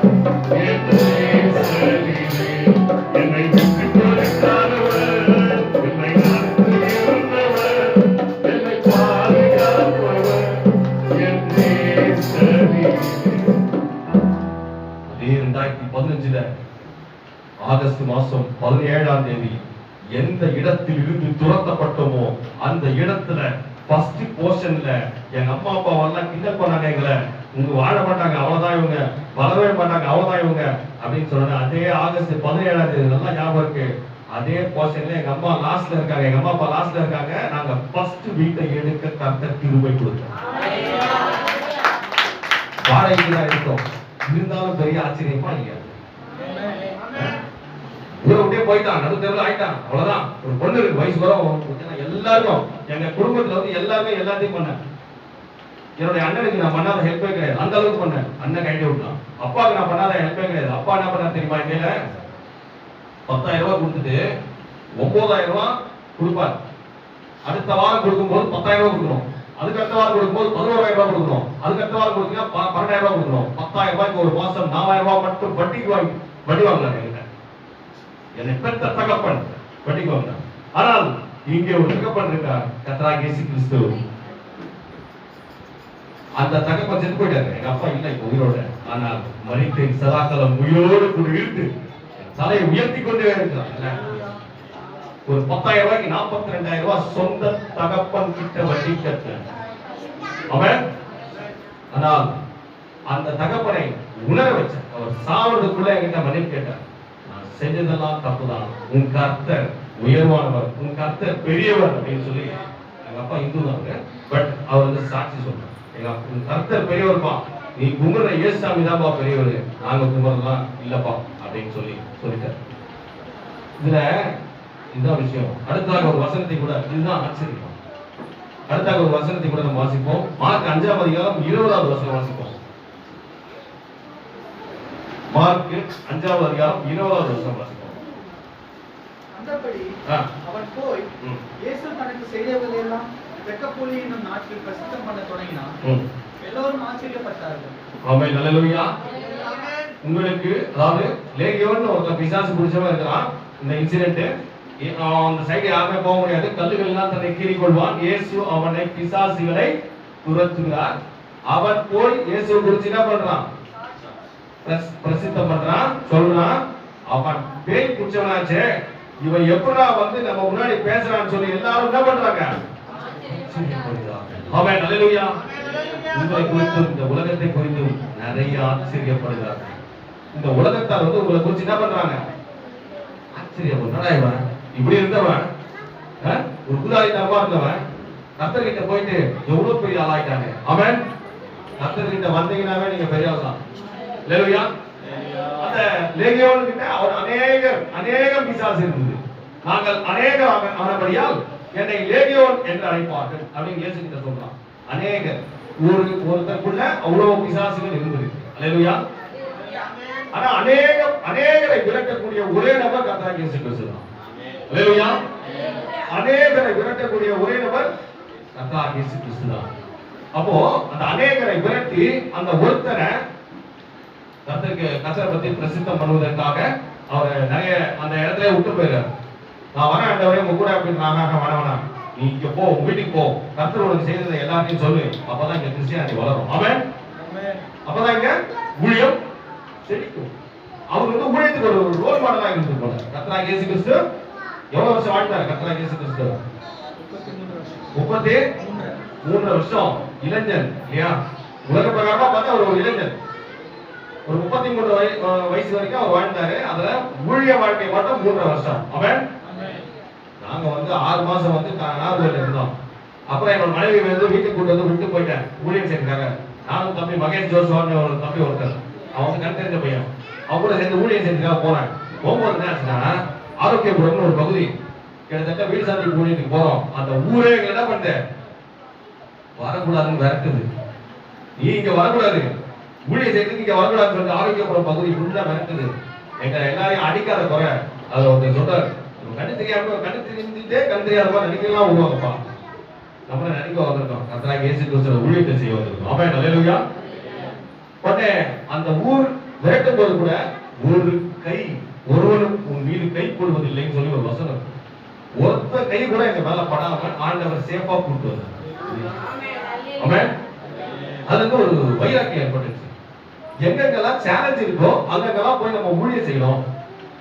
என்னை விட்டு கொடுக்காதவர், என்னை காத்துகிறவர், என்னை பாதுகாப்பவர், என் நேசரே. அதே 2015 ஆகஸ்ட் மாசம் 17ஆம் தேதி எந்த இடத்தில் இருந்து துரத்தப்பட்டோமோ அந்த இடத்துல ஃபர்ஸ்ட் போர்ஷன்ல எங்க அம்மா அப்பா எல்லாம் கிண்டல் பண்ணாங்க, எங்களை உங்க வாழ மாட்டாங்க அவ்வளவுதான், இவங்க வளரவே மாட்டாங்க அவ்வளவுதான் இவங்க அப்படின்னு சொன்னாங்க. அதே ஆகஸ்ட் 17ஆம் தேதி நல்லா ஞாபகம் இருக்கு. அதே போர்ஷன்ல எங்க அம்மா லாஸ்ட்ல இருக்காங்க, எங்க அம்மா அப்பா லாஸ்ட்ல இருக்காங்க. நாங்க ஃபர்ஸ்ட் வீட்டை எடுக்க கர்த்தர் கிருபை கொடுத்தோம். வாடகைக்கு தான் இருக்கோம். இருந்தாலும் பெரிய ஆச்சரியமா இல்லையா? ஊரை விட்டே போயிட்டான், நடுத்தெருவில் ஆயிட்டான், அவ்வளவுதான். ஒரு பொண்ணு இருக்கு, வயசு வரும். எல்லாருக்கும் எங்க குடும்பத்துல வந்து எல்லாருமே எல்லாத்தையும் பண்ணேன். என்னுடைய அண்ணனுக்கு நான் பண்ணாத ஹெல்ப்பே கிடையாது, அந்த அளவுக்கு பண்ணேன். அண்ணன் கைட்டு விட்டான். அப்பாவுக்கு நான் பண்ணாத ஹெல்ப்பே கிடையாது. அப்பா என்ன பண்ண தெரியுமா? கையில 10,000 ரூபாய் கொடுத்துட்டு 9,000 ரூபாய் கொடுப்பார். அடுத்த வாரம் கொடுக்கும்போது 10,000 ரூபாய் கொடுக்கணும். அதுக்கு அடுத்த வாரம் கொடுக்கும்போது 11,000 ரூபாய் கொடுக்கணும். அதுக்கு அடுத்த வாரம் கொடுத்தீங்கன்னா 12,000 ரூபாய் கொடுக்கணும். 10,000 ரூபாய்க்கு ஒரு மாசம் 4,000 ரூபாய் மட்டும் வட்டி வாங்கினாங்க. என்னை பெற்ற தகப்பன் வட்டிக்கு வாங்கினார். ஆனால் இங்கே ஒரு தகப்பன் இருக்கார், கர்த்தராகிய இயேசு கிறிஸ்து. அந்த தகப்பன் செத்து போயிட்டாரு. எங்க அப்பா இல்லை இப்ப உயிரோட. ஆனால் மரித்தேன் சதாகாலம் உயிரோடு கூட இருந்து தலையை உயர்த்தி கொண்டே இருக்கிறார். ஒரு 10,000 ரூபாய்க்கு 42,000 ரூபாய் சொந்த தகப்பன் கிட்ட வட்டி கட்ட. அவன் ஆனால் அந்த தகப்பனை உணர வச்ச அவர் சாவதுக்குள்ள என்கிட்ட மன்னிப்பு கேட்டார். நான் செஞ்சதெல்லாம் தப்புதான், உன் கர்த்தர் உயர்வானவர், உன் கர்த்தர் பெரியவர் அப்படின்னு சொல்லி எங்க அப்பா இந்து தாங்க, பட் அவர் வந்து சாட்சி சொல்றாரு. உன் கர்த்தர் பெரியவர்ப்பா, நீ கும்பிடுற இயேசுசாமி தான்ப்பா பெரியவர், நாங்க கும்பிடுறதுலாம் இல்லப்பா அப்படின்னு சொல்லிட்டார். இதுல இதுதான் விஷயம். அடுத்ததாக ஒரு வசனத்தை கூட, இதுதான் ஆச்சரியம். அடுத்தாக ஒரு வசனத்தை கூட நம்ம வாசிப்போம். மார்க் 5ஆம் அதிகாரம் 20வது வசனம் வாசிப்போம். மார்க் 5வது அதிகாரம் 20வது வசனம் வாசிப்போம். அந்தபடி அவன் போய் இயேசு தனக்கு செய்தவர்களெல்லாம் தெக்கப்போலி என்னும் நாட்டில் பிரசித்தம் பண்ண தொடங்கினான். எல்லோரும் ஆச்சரியப்பட்டார்கள். ஆமென், அல்லேலூயா. உங்களுக்கு அதாவது லேகியோன் ஒருத்தன் பிசாசு பிடிச்சவன் இருக்கிறான். இந்த இன்சிடென்ட் அந்த சைடு யாருமே போக முடியாது, கல்லுகள் எல்லாம் தன்னை கீறிக் கொள்வான். இயேசு அவனை பிசாசுகளை துரத்துகிறார். அவன் போய் இயேசுவை குறித்து என்ன பண்றான்? பிரசித்தம் பண்றான், சொல்றான். அவன் பேய் பிடிச்சவனாச்சே, இவன் எப்படா வந்து நம்ம முன்னாடி பேசுறான்னு சொல்லி எல்லாரும் என்ன பண்றாங்க? ஆமென், அல்லேலூயா. உங்களை குறித்து, இந்த உலகத்தை குறித்து நிறைய ஆச்சரியப்படுகிறார்கள். இந்த உலகத்தார் வந்து உங்களை குறித்து என்ன பண்றாங்க? ஆச்சரியப்படுறா. இவன் இப்படி இருந்தவன், ஒரு குதாரித்தனமா இருந்தவன், கர்த்தர்கிட்ட போயிட்டு எவ்வளவு பெரிய ஆளாயிட்டாங்க. ஆமென். கர்த்தர்கிட்ட வந்தீங்கன்னாவே நீங்க பெரிய ஆள் தான். அல்லேலூயா. அந்த லேகியோன் கிட்ட அவர் அநேகம் பிசாசு இருந்தது. நாங்கள் அநேகம் ஆனபடியால் என்னை லேகியோன் என்று அழைப்பார்கள் அப்படின்னு இயேசு கிட்ட சொல்றான். அநேகர், ஒருத்தருக்குள்ள அவ்வளவு பிசாசுகள் இருந்தது. அல்லேலூயா. ஆனா அநேகரை விரட்டக்கூடிய ஒரே நபர் கர்த்தராகிய இயேசு கிறிஸ்து தான். அல்லேலூயா. அநேகரை விரட்டக்கூடிய ஒரே நபர் கர்த்தராகிய இயேசு கிறிஸ்து தான். அப்போ அந்த அநேகரை விரட்டி அந்த ஒருத்தரை கர்த்தரை பத்தி பிரசித்தம் பண்ணுவதற்காக அவர் நிறைய அந்த இடத்துல விட்டு போயிறாரு. நான் வரேன் ஆண்டவரே உங்க கூட அப்படின்னு. வேணாம், நீ இங்க போ, உங்க வீட்டுக்கு போ, கர்த்தர் உனக்கு செய்ததை எல்லாத்தையும் சொல்லு. அப்பதான் இங்க கிறிஸ்டியானிட்டி வளரும். ஆமென். அப்பதான் இங்க ஊழியம் செழிக்கும். அவர் வந்து ஊழியத்துக்கு ஒரு ரோல் மாடலா இருந்து போல. கர்த்தராகிய இயேசு கிறிஸ்து எவ்வளவு வருஷம் வாழ்ந்தார்? கர்த்தராகிய இயேசு கிறிஸ்து 33 வருஷம் இளைஞன் இல்லையா? உலக பிரகாரமா பார்த்தா ஒரு இளைஞன். ஒரு 33 வயசு வரைக்கும் அவர் வாழ்ந்தாரு. அதுல ஊழிய வாழ்க்கை மட்டும் 3 வருஷம். அவன் நாங்க வந்து 6 மாசம் வந்து நாகர்கோவில் இருந்தோம். அப்புறம் என்னோட மனைவி வந்து வீட்டுக்கு கூட்டு வந்து விட்டு போயிட்டேன் ஊழியம் செய்யறாங்க. நானும் தம்பி மகேஷ் ஜோசுவான்னு ஒரு தம்பி ஒருத்தர், அவன் வந்து கண் தெரிஞ்ச பையன், அவன் கூட சேர்ந்து ஊழியம் செஞ்சுக்காக போனேன். போகும்போது என்ன ஆச்சுன்னா, ஆரோக்கியபுரம்னு ஒரு பகுதி, கிட்டத்தட்ட வீடு சாந்தி ஊழியத்துக்கு போறோம். அந்த ஊரே என்ன பண்ணுது? வரக்கூடாதுன்னு விரட்டுது. நீ இங்க வரக்கூடாது, ஊழிய செய்யறதுக்கு இங்க வரக்கூடாதுன்னு சொல்லிட்டு ஆரோக்கியபுரம் பகுதி ஃபுல்லா மிரட்டுது. எங்க எல்லாரையும் அடிக்காத குறை. அதுல ஒருத்தர் சொல்றாரு, கண்ணு தெரியாம கண்ணு தெரிஞ்சுட்டே கண் தெரியாத மாதிரி நடிக்கலாம் விடுவாங்கப்பா. நம்மள நடிக்க வந்திருக்கோம், கர்த்தராகிய இயேசு கிறிஸ்துவின் ஊழியத்தை செய்ய வந்திருக்கோம். ஆமென், அல்லேலூயா. உடனே அந்த ஊர் விரட்டும் போது கூட ஒரு கை ஒருவனும் உன் மீது கை போடுவதில்லைன்னு சொல்லி ஒரு வசனம். ஒருத்த கை கூட எங்க மேல படாம ஆண்டவர் சேஃபா கூட்டு வந்தார். ஆமென். அதுக்கு ஒரு வைராக்கியம் ஏற்பட்டுச்சு. எங்கெங்கெல்லாம் சேலஞ்ச் இருக்கோ அங்கெல்லாம் போய் நம்ம ஊழியம் செய்யணும்,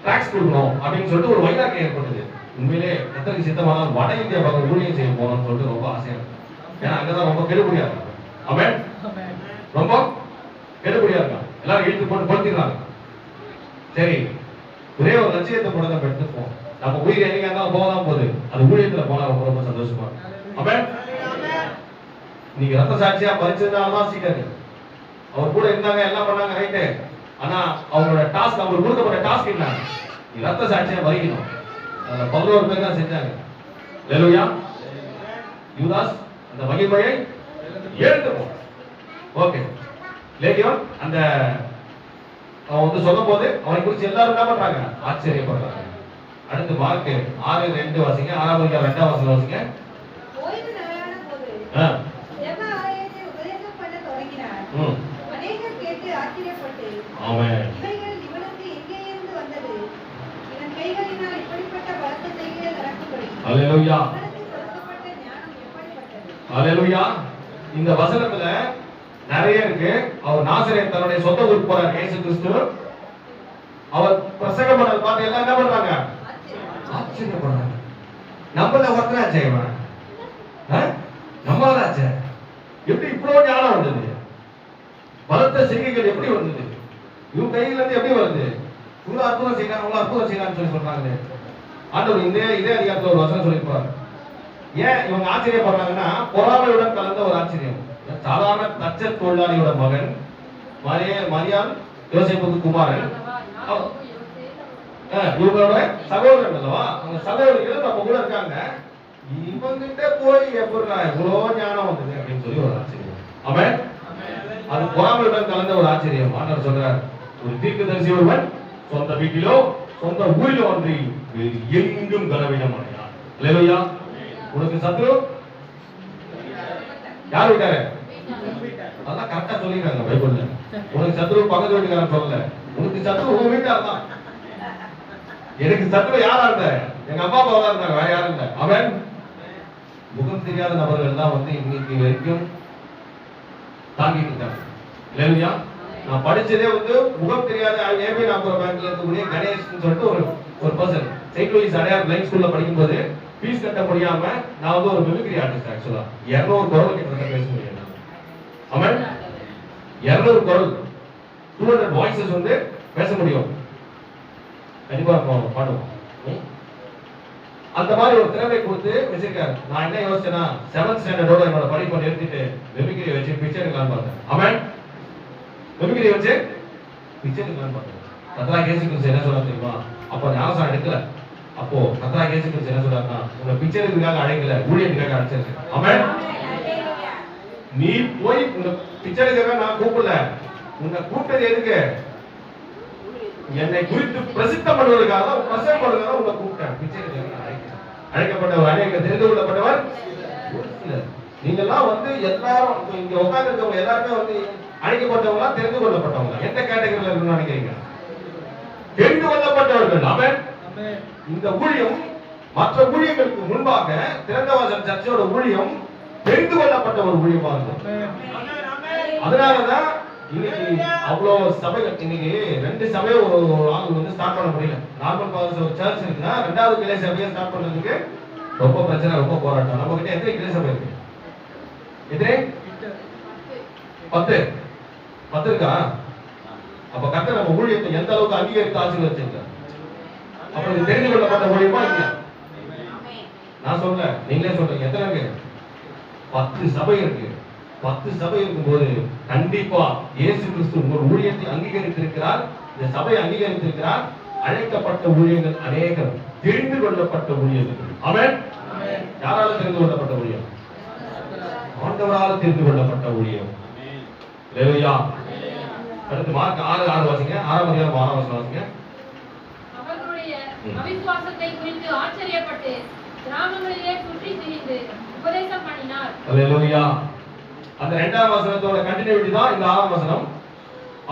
டாக்ஸ் கொடுக்கணும் அப்படின்னு சொல்லிட்டு ஒரு வைராக்கியம் ஏற்பட்டது. உண்மையிலே கர்த்தருக்கு சித்தமானால் வட இந்தியா பக்கம் ஊழியம் செய்ய போகணும்னு சொல்லிட்டு ரொம்ப ஆசையா இருக்கு. ஏன்னா அங்கதான் ரொம்ப கெடுபடியா இருக்கு. ஆமென். ரொம்ப கெடுபடியா இருக்கான், எல்லாரும் இழுத்து போட்டு படுத்திடுறாங்க. சரி, ஒரே ஒரு லட்சியத்தை கூட நம்ம எடுத்துப்போம். நம்ம உயிர் என்னைக்கா இருந்தாலும் போகலாம் போகுது, அது ஊழியத்துல போனா ரொம்ப ரொம்ப சந்தோஷமா இருக்கும். ஆமென். நீங்க ரத்த சாட்சியா பறிச்சதுனாலதான் சீக்கிரம் அவர் கூட இருந்தாங்க, எல்லாம் பண்ணாங்க, ரைட்டு. ஆனா அவங்களோட டாஸ்க், அவங்களுக்கு கொடுக்கப்பட்ட டாஸ்க் என்ன? நீ ரத்த சாட்சியா பறிக்கணும். 11 பேர் தான் செஞ்சாங்க. அல்லேலூயா. யூதாஸ் அந்த மகிமையை ஏற்றுக்கோ. ஓகே, லேகியோன் அந்த அவன் வந்து சொல்லும் போது அவனை குறித்து எல்லாரும் என்ன பண்றாங்க? ஆச்சரியப்படுறாங்க. அடுத்து மார்க் 6:2 வாசிங்க. 6ஆம் அதிகாரம் 2ஆம் வசனம் வாசிங்க. ஓய்வு நாளான போது ஜெப ஆலயத்தில் உபதேசம் பண்ண தொடங்கினார். அநேகர் கேட்டு ஆச்சரியப்பட்டு, ஆமென், இவைகள் இவனுக்கு எங்கே இருந்து வந்தது? இவன் கைகளினால் இப்படிப்பட்ட பலத்த செய்கைகள் நடக்கும்படி அல்லேலூயா, இவனுக்கு கொடுக்கப்பட்ட ஞானம் எப்படிப்பட்டது? அல்லேலூயா. இந்த வசனத்துல நிறைய இருக்கு. அவர் நாசரேத் தன்னுடைய சொந்த ஊருக்கு போறார் இயேசு கிறிஸ்து. அவர் பிரசங்கம் பண்ணத பார்த்து எல்லாம் என்ன பண்றாங்க? ஆச்சரியப்படுறாங்க. நம்மள ஒருத்தராச்சே இவன், நம்மளாச்சே, எப்படி இவ்வளவு ஞானம் வந்தது? பலத்த செய்கைகள் எப்படி வந்தது? இவங்க கையில இருந்து எப்படி வருது? இவ்வளவு அற்புதம் செய்யலாம், அவ்வளவு அற்புதம் செய்யலாம்னு சொல்லி சொல்றாங்க. ஆண்டவர் இதே அதிகாரத்துல ஒரு வசனம் சொல்லியிருப்பார். ஏன் இவங்க ஆச்சரியப்படுறாங்கன்னா, பொறாமையுடன் கலந்த ஒரு ஆச்சரியம். சாதாரண தச்சர் தொழிலாளியோட மகன் மரியாள் யோசேப்புக்கு குமாரன், இவங்களோட சகோதரன் அல்லவா, அவங்க சகோதரிகள் நம்ம கூட இருக்காங்க. இவங்கிட்ட போய் எப்படா இவ்வளோ ஞானம் வந்தது அப்படின்னு சொல்லி ஒரு ஆச்சரியம். அவன் அது பொறாமையுடன் கலந்த ஒரு ஆச்சரியம். ஆண்டவர் சொல்றார், ஒரு தீர்க்கதரிசி ஒருவன் சொந்த வீட்டிலோ சொந்த ஊரிலோ ஒன்றி எங்கும் கனவீனம் அடையான். அல்லேலூயா. உனக்கு சத்ரு யார் விட்டாரு? அதான் கரெக்டா சொல்லிருக்காங்க பைபிள்ல. உனக்கு சத்ரு பக்கத்து வீட்டுக்காரன் சொல்லல, உனக்கு சத்ரு உங்க வீட்டார் தான். எனக்கு சத்ரு யாரா இருந்த? எங்க அப்பா அப்பா தான் இருந்தாங்க, வேற யாரும் இல்ல. அவன் முகம் தெரியாத நபர்கள் தான் வந்து இன்னைக்கு வரைக்கும் தாங்கிட்டு இருக்காங்க. இல்லையா? நான் படிச்சதே வந்து முகம் தெரியாத ஏபி நாகூர் பேங்க்ல இருக்கக்கூடிய கணேஷ்னு சொல்லிட்டு ஒரு person Saint Louis Adyar blind ஸ்கூல்ல படிக்கும்போது ஃபீஸ் கட்ட முடியாம நான் வந்து ஒரு மிமிக்ரி ஆர்டிஸ்ட். ஆக்சுவலா 200 குரல் கிட்ட பேச முடியும். அவன் 200 குரல் 200 வாய்ஸஸ் வந்து பேச முடியும். கண்டிப்பா பாடுவோம். அந்த மாதிரி ஒரு திறமை கொடுத்து வச்சிருக்காரு. நான் என்ன யோசிச்சேன்னா, 7th ஸ்டாண்டர்டோட என்னோட படிப்பை நிறுத்திட்டு மிமிக்ரி வச்சு பிச்சை எடுக்கலான்னு பார்த்தேன். அவன் மிமிக்ரி வச்சு பிச்சை எடுக்கலான்னு பார்த்தேன். கத்ரா கேசு கிறிஸ்து என்ன சொல்ல தெரியுமா? அப்போ ஞானசாரம் எடுக்கல. அப்போ கத்ரா கேசு கிறிஸ்து என்ன சொல்றாருன்னா, உங்க பிச்சை எடுக்கிறதுக்காக அழைக்கல, ஊழியத்துக்காக அழைச்சிருக்கு. அவன் நீ போய் உங்க பிச்சை எடுக்கிறத நான் கூப்பிடல, உன்னை கூப்பிட்டது எதுக்கு? என்னை குறித்து பிரசித்தம் பண்ணுவதற்காக தான், பிரசங்கம் பண்ணுவதற்காக உங்களை கூப்பிட்டேன். பிச்சை எடுக்கிறத அழைக்கப்பட்டவர் அநேக தெரிந்து கொள்ளப்பட்டவர். நீங்கெல்லாம் வந்து எல்லாரும் இங்க உட்கார்ந்து இருக்கவங்க எல்லாருமே வந்து அழைக்கப்பட்டவங்களா தெரிந்து கொள்ளப்பட்டவங்க? எந்த கேட்டகரியில இருக்குன்னு நினைக்கிறீங்க? தெரிந்து கொள்ளப்பட்டவர்கள். அவன் இந்த ஊழியம் மற்ற ஊழியங்களுக்கு முன்பாக திறந்தவாசல் சர்ச்சோட ஊழியம் தெரிந்து கொள்ளப்பட்ட ஒரு ஊழியமா இருக்கும். அதனாலதான் இன்னைக்கு அவ்வளவு சபைகள், இன்னைக்கு 2 சபையை ஒரு ஆள் வந்து ஸ்டார்ட் பண்ண முடியல. நார்மல் பாஸ் ஒரு சர்ச் இருக்குன்னா 2வது கிளை சபையை ஸ்டார்ட் பண்றதுக்கு ரொம்ப பிரச்சனை, ரொம்ப போராட்டம். நம்ம கிட்ட எத்தனை கிளை சபை இருக்கு? எத்தனை? 10 இருக்கா? அப்ப கர்த்தர் நம்ம ஊழியத்தை எந்த அளவுக்கு அங்கீகரித்து ஆசீர்வதிச்சிருக்கார். அப்ப இது தெரிந்து கொள்ளப்பட்ட ஊழியமா இல்லையா? நான் சொல்ல, நீங்களே சொல்றீங்க. எத்தனை இருக்கு? 10 சபை இருக்கு. 10 சபை இருக்கும்போது கண்டிப்பா இயேசு கிறிஸ்து உங்கள் ஊழியத்தை அங்கீகரித்திருக்கிறார். இந்த சபை அங்கீகரித்திருக்கிறார். அழைக்கப்பட்ட ஊழியர்கள் அநேகம், தெரிந்து கொள்ளப்பட்ட ஊழியர்கள். ஆமென். யாரால தெரிந்து கொள்ளப்பட்ட ஊழியம்? ஆண்டவரால் தெரிந்து கொள்ளப்பட்ட ஊழியம். அல்லேலூயா. அடுத்து மார்க் 6:6 வாசிங்க. 6ஆம் அதிகாரம் 6ஆம் வசனம் வாசிங்க. அவர்களுடைய அவிசுவாசத்தை குறித்து ஆச்சரியப்பட்டு கிராமங்களிலே சுற்றி திரிந்து உபதேசம் பண்ணினார். அல்லேலூயா. அந்த 2ஆம் வசனத்தோட கண்டினியூட்டி தான் இந்த 6ஆம் வசனம்.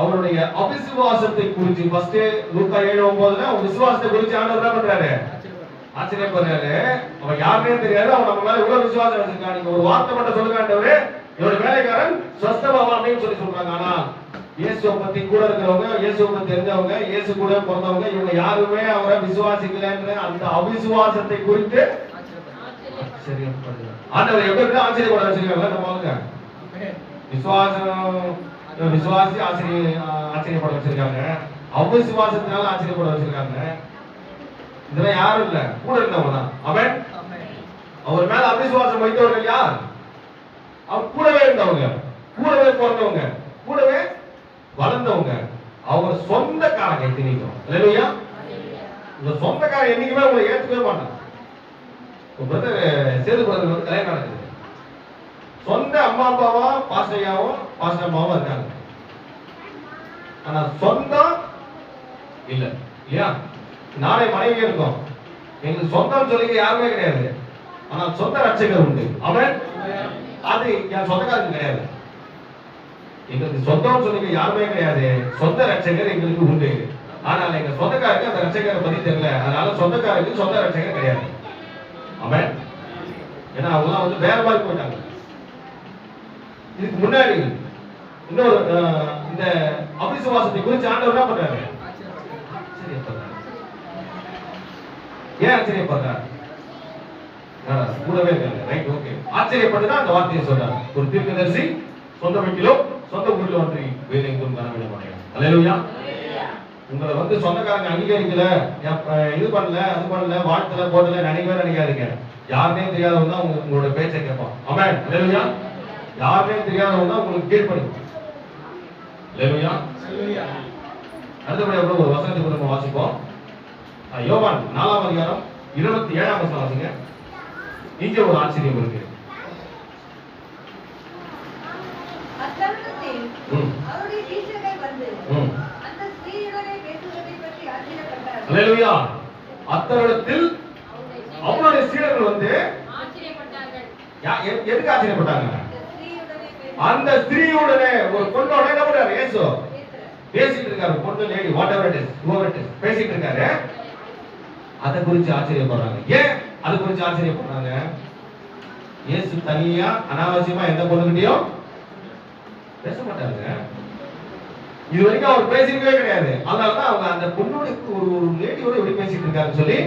அவருடைய அவிசுவாசத்தை குறித்து ஃபர்ஸ்ட் லூக்கா 7:9ல அவங்க விசுவாசத்தை குறித்து ஆண்டவர் என்ன பண்றாரு? ஆச்சரியப்படுறாரு. அவன் யாருன்னே தெரியாது, அவன் நம்ம மேல இவ்வளவு விசுவாசம் வச்சிருக்கான். நீங்க ஒரு வார்த்தை மட்டும் சொல்லுங்க ஆண்டவரே, இவருடைய வேலைக்காரன் ஸ்வஸ்தமாவான் அப்படின்னு சொல்றாங்க. ஆனா இயேசுவை பத்தி கூட இருக்கிறவங்க, இயேசுவை பத்தி தெரிஞ்சவங்க, இயேசு கூட பிறந்தவங்க, இவங்க யாருமே அவரை விசுவாசிக்கலன்னு அந்த அவிசுவாசத்தை குறித்து ஆச்சரியப்படுறாங்க. ஆண்டவர் எப்படி ஆச்சரியப்பட வச்சிருக்காங்க? நம்ம வாங்க விசுவாசி ஆச்சரியப்பட வச்சிருக்காங்க, அவிசுவாசத்தினால ஆச்சரியப்பட வச்சிருக்காங்க. இதெல்லாம் யாரும் இல்ல, கூட இருந்தவங்க தான். அவன் அவர் மேல அவிசுவாசம் வைத்தவர்கள் யார்? அவர் கூடவே இருந்தவங்க, கூடவே பிறந்தவங்க, கூடவே வளர்ந்தவங்க. அவர் சொந்தக்காரங்க. எத்தனைக்கும் இல்லையா? இந்த சொந்தக்காரன் என்னைக்குமே உங்களை ஏற்றுக்கவே மாட்டான். சேது பிரதர் வந்து கல்யாணம் நடக்குது. சொந்த அம்மா அப்பாவா பாஸ்டையாவும் பாஸ்டர் அம்மாவும் இருக்காங்க. ஆனா சொந்தம் இல்ல இல்லையா? நாளை மனைவி இருக்கும், எங்களுக்கு சொந்தம் சொல்லிக்க யாருமே கிடையாது. ஆனா சொந்த ரட்சகர் உண்டு. அவன் அது என் சொந்தக்காரங்க கிடையாது. எங்களுக்கு சொந்தம் சொல்லிக்க யாருமே கிடையாது. சொந்த ரட்சகர் எங்களுக்கு உண்டு. ஆனால் எங்க சொந்தக்காரருக்கு அந்த ரட்சகரை பத்தி தெரியல. அதனால சொந்தக்காரருக்கு சொந்த ரட்சகர் கிடையாது. அவன் ஏன்னா அவங்க வந்து வேற மாதிரி போயிட்டாங்க. இதுக்கு முன்னாடி இன்னொரு இந்த அவிசுவாசத்தை குறித்து ஆண்டவர் என்ன பண்றாரு? ஏன் ஆச்சரியப்படுறாரு? கூடவே இருக்காங்க. Right, okay. ஆச்சரியப்பட்டுதான் அந்த வார்த்தையை சொல்றாரு. ஒரு தீர்க்கதரிசி சொந்த வீட்டிலோ சொந்த ஊரிலோ ஒன்றி வேறெங்கும் காண விட மாட்டாங்க. அல்லேலூயா. உங்களை வந்து சொந்தக்காரங்க அங்கீகரிக்கல, இது பண்ணல, அது பண்ணல, வாழ்த்துல போடல நினைக்காதீங்க. யாருனே தெரியாதவங்க தான் உங்களோட பேச்சை கேட்பான். ஆமென். அல்லேலூயா. யாருனே தெரியாதவங்க தான் உங்களுக்கு கீழ்ப்படியும். அல்லேலூயா. அடுத்தபடியாக ஒரு வசனத்தை நம்ம வாசிப்போம். யோவான் 4ஆம் அதிகாரம் 27ஆம் வசனம் வாசிங்க. இங்க ஒரு ஆச்சரியம் இருக்கு. அத்தருணத்தில் அவருடைய சீஷர்கள் வந்து அந்த ஸ்திரீயுடனே பேசுவதை பற்றி ஆச்சரியப்பட்டார்கள். அல்லேலூயா. அத்தருணத்தில் அவருடைய சீடர்கள் வந்து ஆச்சரியப்பட்டார்கள். எதுக்கு ஆச்சரியப்பட்டாங்க? அந்த ஸ்திரீயுடனே ஒரு பொண்ணோட என்ன பண்றாரு இயேசு பேசிட்டு இருக்காரு. பொண்ணு lady what ever it is பேசிட்டு இருக்காரு. அதை குறித்து ஆச்சரியப்படுறாங்க. ஏன் அதை குறித்து ஆச்சரியப்படுறாங்க? இயேசு தனியா அனாவசியமா எந்த பொண்ணுகிட்டயும் பேச மாட்டாங்க. இது வரைக்கும் அவர் பேசிருக்கவே கிடையாது. அதனாலதான் அவங்க அந்த பொண்ணோட ஒரு லேடியோட எப்படி பேசிட்டு இருக்காருன்னு சொல்லி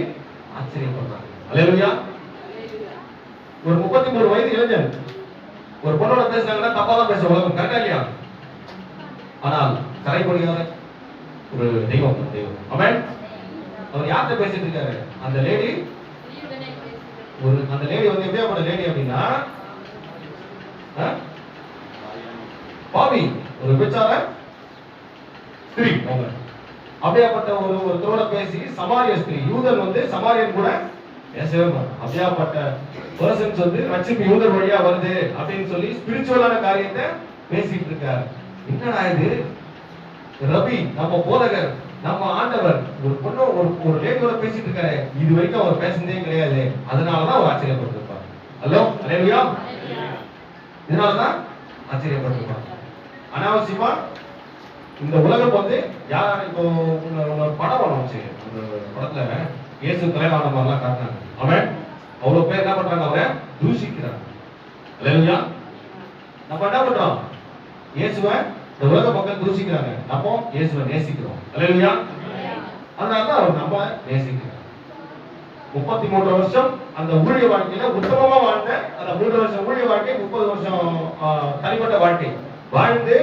ஆச்சரியப்படுறாங்க. அல்லேலூயா. ஒரு 33 வயது இளைஞன் ஒரு பொண்ணோட பேசுறாங்கன்னா தப்பா தான் பேச உலகம், கரெக்டா இல்லையா? ஆனால் கரைபடியாத ஒரு தெய்வம். ஆமென். அவர் யார்கிட்ட பேசிட்டு இருக்காரு? அந்த லேடி அந்த லேடி வந்து எப்படியாப்பட்ட லேடி அப்படின்னா பாவி, ஒரு விபச்சார ஸ்திரீ. அவங்க அப்படியாப்பட்ட ஒருத்தரோட பேசி சமாரிய ஸ்திரீ, யூதன் வந்து சமாரியன் கூட பேசவே மாட்டான். அப்படியாப்பட்ட பர்சன்ஸ் வந்து ரட்சிப்பு யூதர் வழியா வருது அப்படின்னு சொல்லி ஸ்பிரிச்சுவலான காரியத்தை பேசிட்டு இருக்காரு. என்னடா இது? ரபி, நம்ம போதகர், நம்ம ஆண்டவர் ஒரு பொண்ணு ஒரு லேடியோட பேசிட்டு இருக்காரு. இது வரைக்கும் அவர் பேசுனதே கிடையாது. அதனாலதான் அவர் ஆச்சரியப்பட்டிருப்பார். ஹலோ, அல்லேலூயா. இதனாலதான் ஆச்சரியப்பட்டிருப்பார். அனாவசியமா இந்த உலகம் வந்து யார் இப்போ படம் வந்துச்சு, அந்த படத்துல இயேசு தலைவான மாதிரிலாம் காட்டினாங்க. அவன் அவ்வளவு பேர் என்ன பண்றாங்க? அவரை தூஷிக்கிறாங்க. அல்லேலூயா. நம்ம என்ன பண்றோம்? இயேசுவை இந்த உலக மக்கள் தூஷிக்கிறாங்க, நம்ம இயேசுவை நேசிக்கிறோம். அல்லேலூயா. அதனாலதான் அவர் நம்ம நேசிக்கிறார். 33 வருஷம் அந்த ஊழிய வாழ்க்கையில உத்தமமா வாழ்ந்த அந்த 3 வருஷம் ஊழிய வாழ்க்கை, 30 வருஷம் தனிப்பட்ட வாழ்க்கை வாழ்ந்து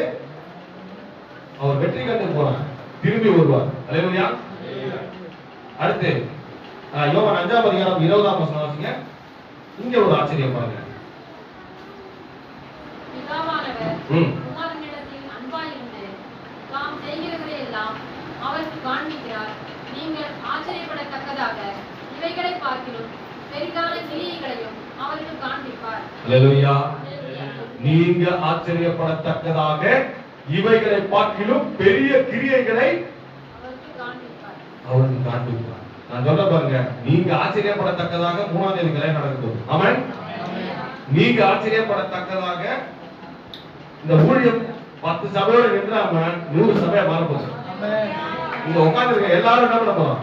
அவர் வெற்றி கண்டு போறார். திரும்பி வருவார். அல்லேலூயா. அடுத்து யோவான் 5ஆம் அதிகாரம் 20ஆம் வசனம் வாசிங்க. இங்க ஒரு ஆச்சரியம் பாருங்க. பிதாவானவர் குமாரனிடத்தில் அன்பாயிருந்து தாம் செய்கிறவரை எல்லாம் அவருக்கு காண்பிக்கிறார். நீங்கள் ஆச்சரியப்படத்தக்கதாக இவைகளை பார்க்கிலும் பெரிதான கிரியைகளையும் அவருக்கு காண்பிப்பார். அல்லேலூயா. நீங்க ஆச்சரியப்படத்தக்கதாக இவைகளை பார்க்கிலும் பெரிய கிரியைகளை அவருக்கு காண்பிப்பார். நான் சொல்ல பாருங்க, நீங்க ஆச்சரியப்படத்தக்கதாக 3ஆம் தேதி கல்யாணம் நடக்க போகுது. ஆமென். நீங்க ஆச்சரியப்படத்தக்கதாக இந்த ஊழியம் 10 சபையோட நின்றாம 100 சபையா மாற போகுது. இங்க உட்கார்ந்து இருக்க எல்லாரும் என்ன பண்ண போறோம்?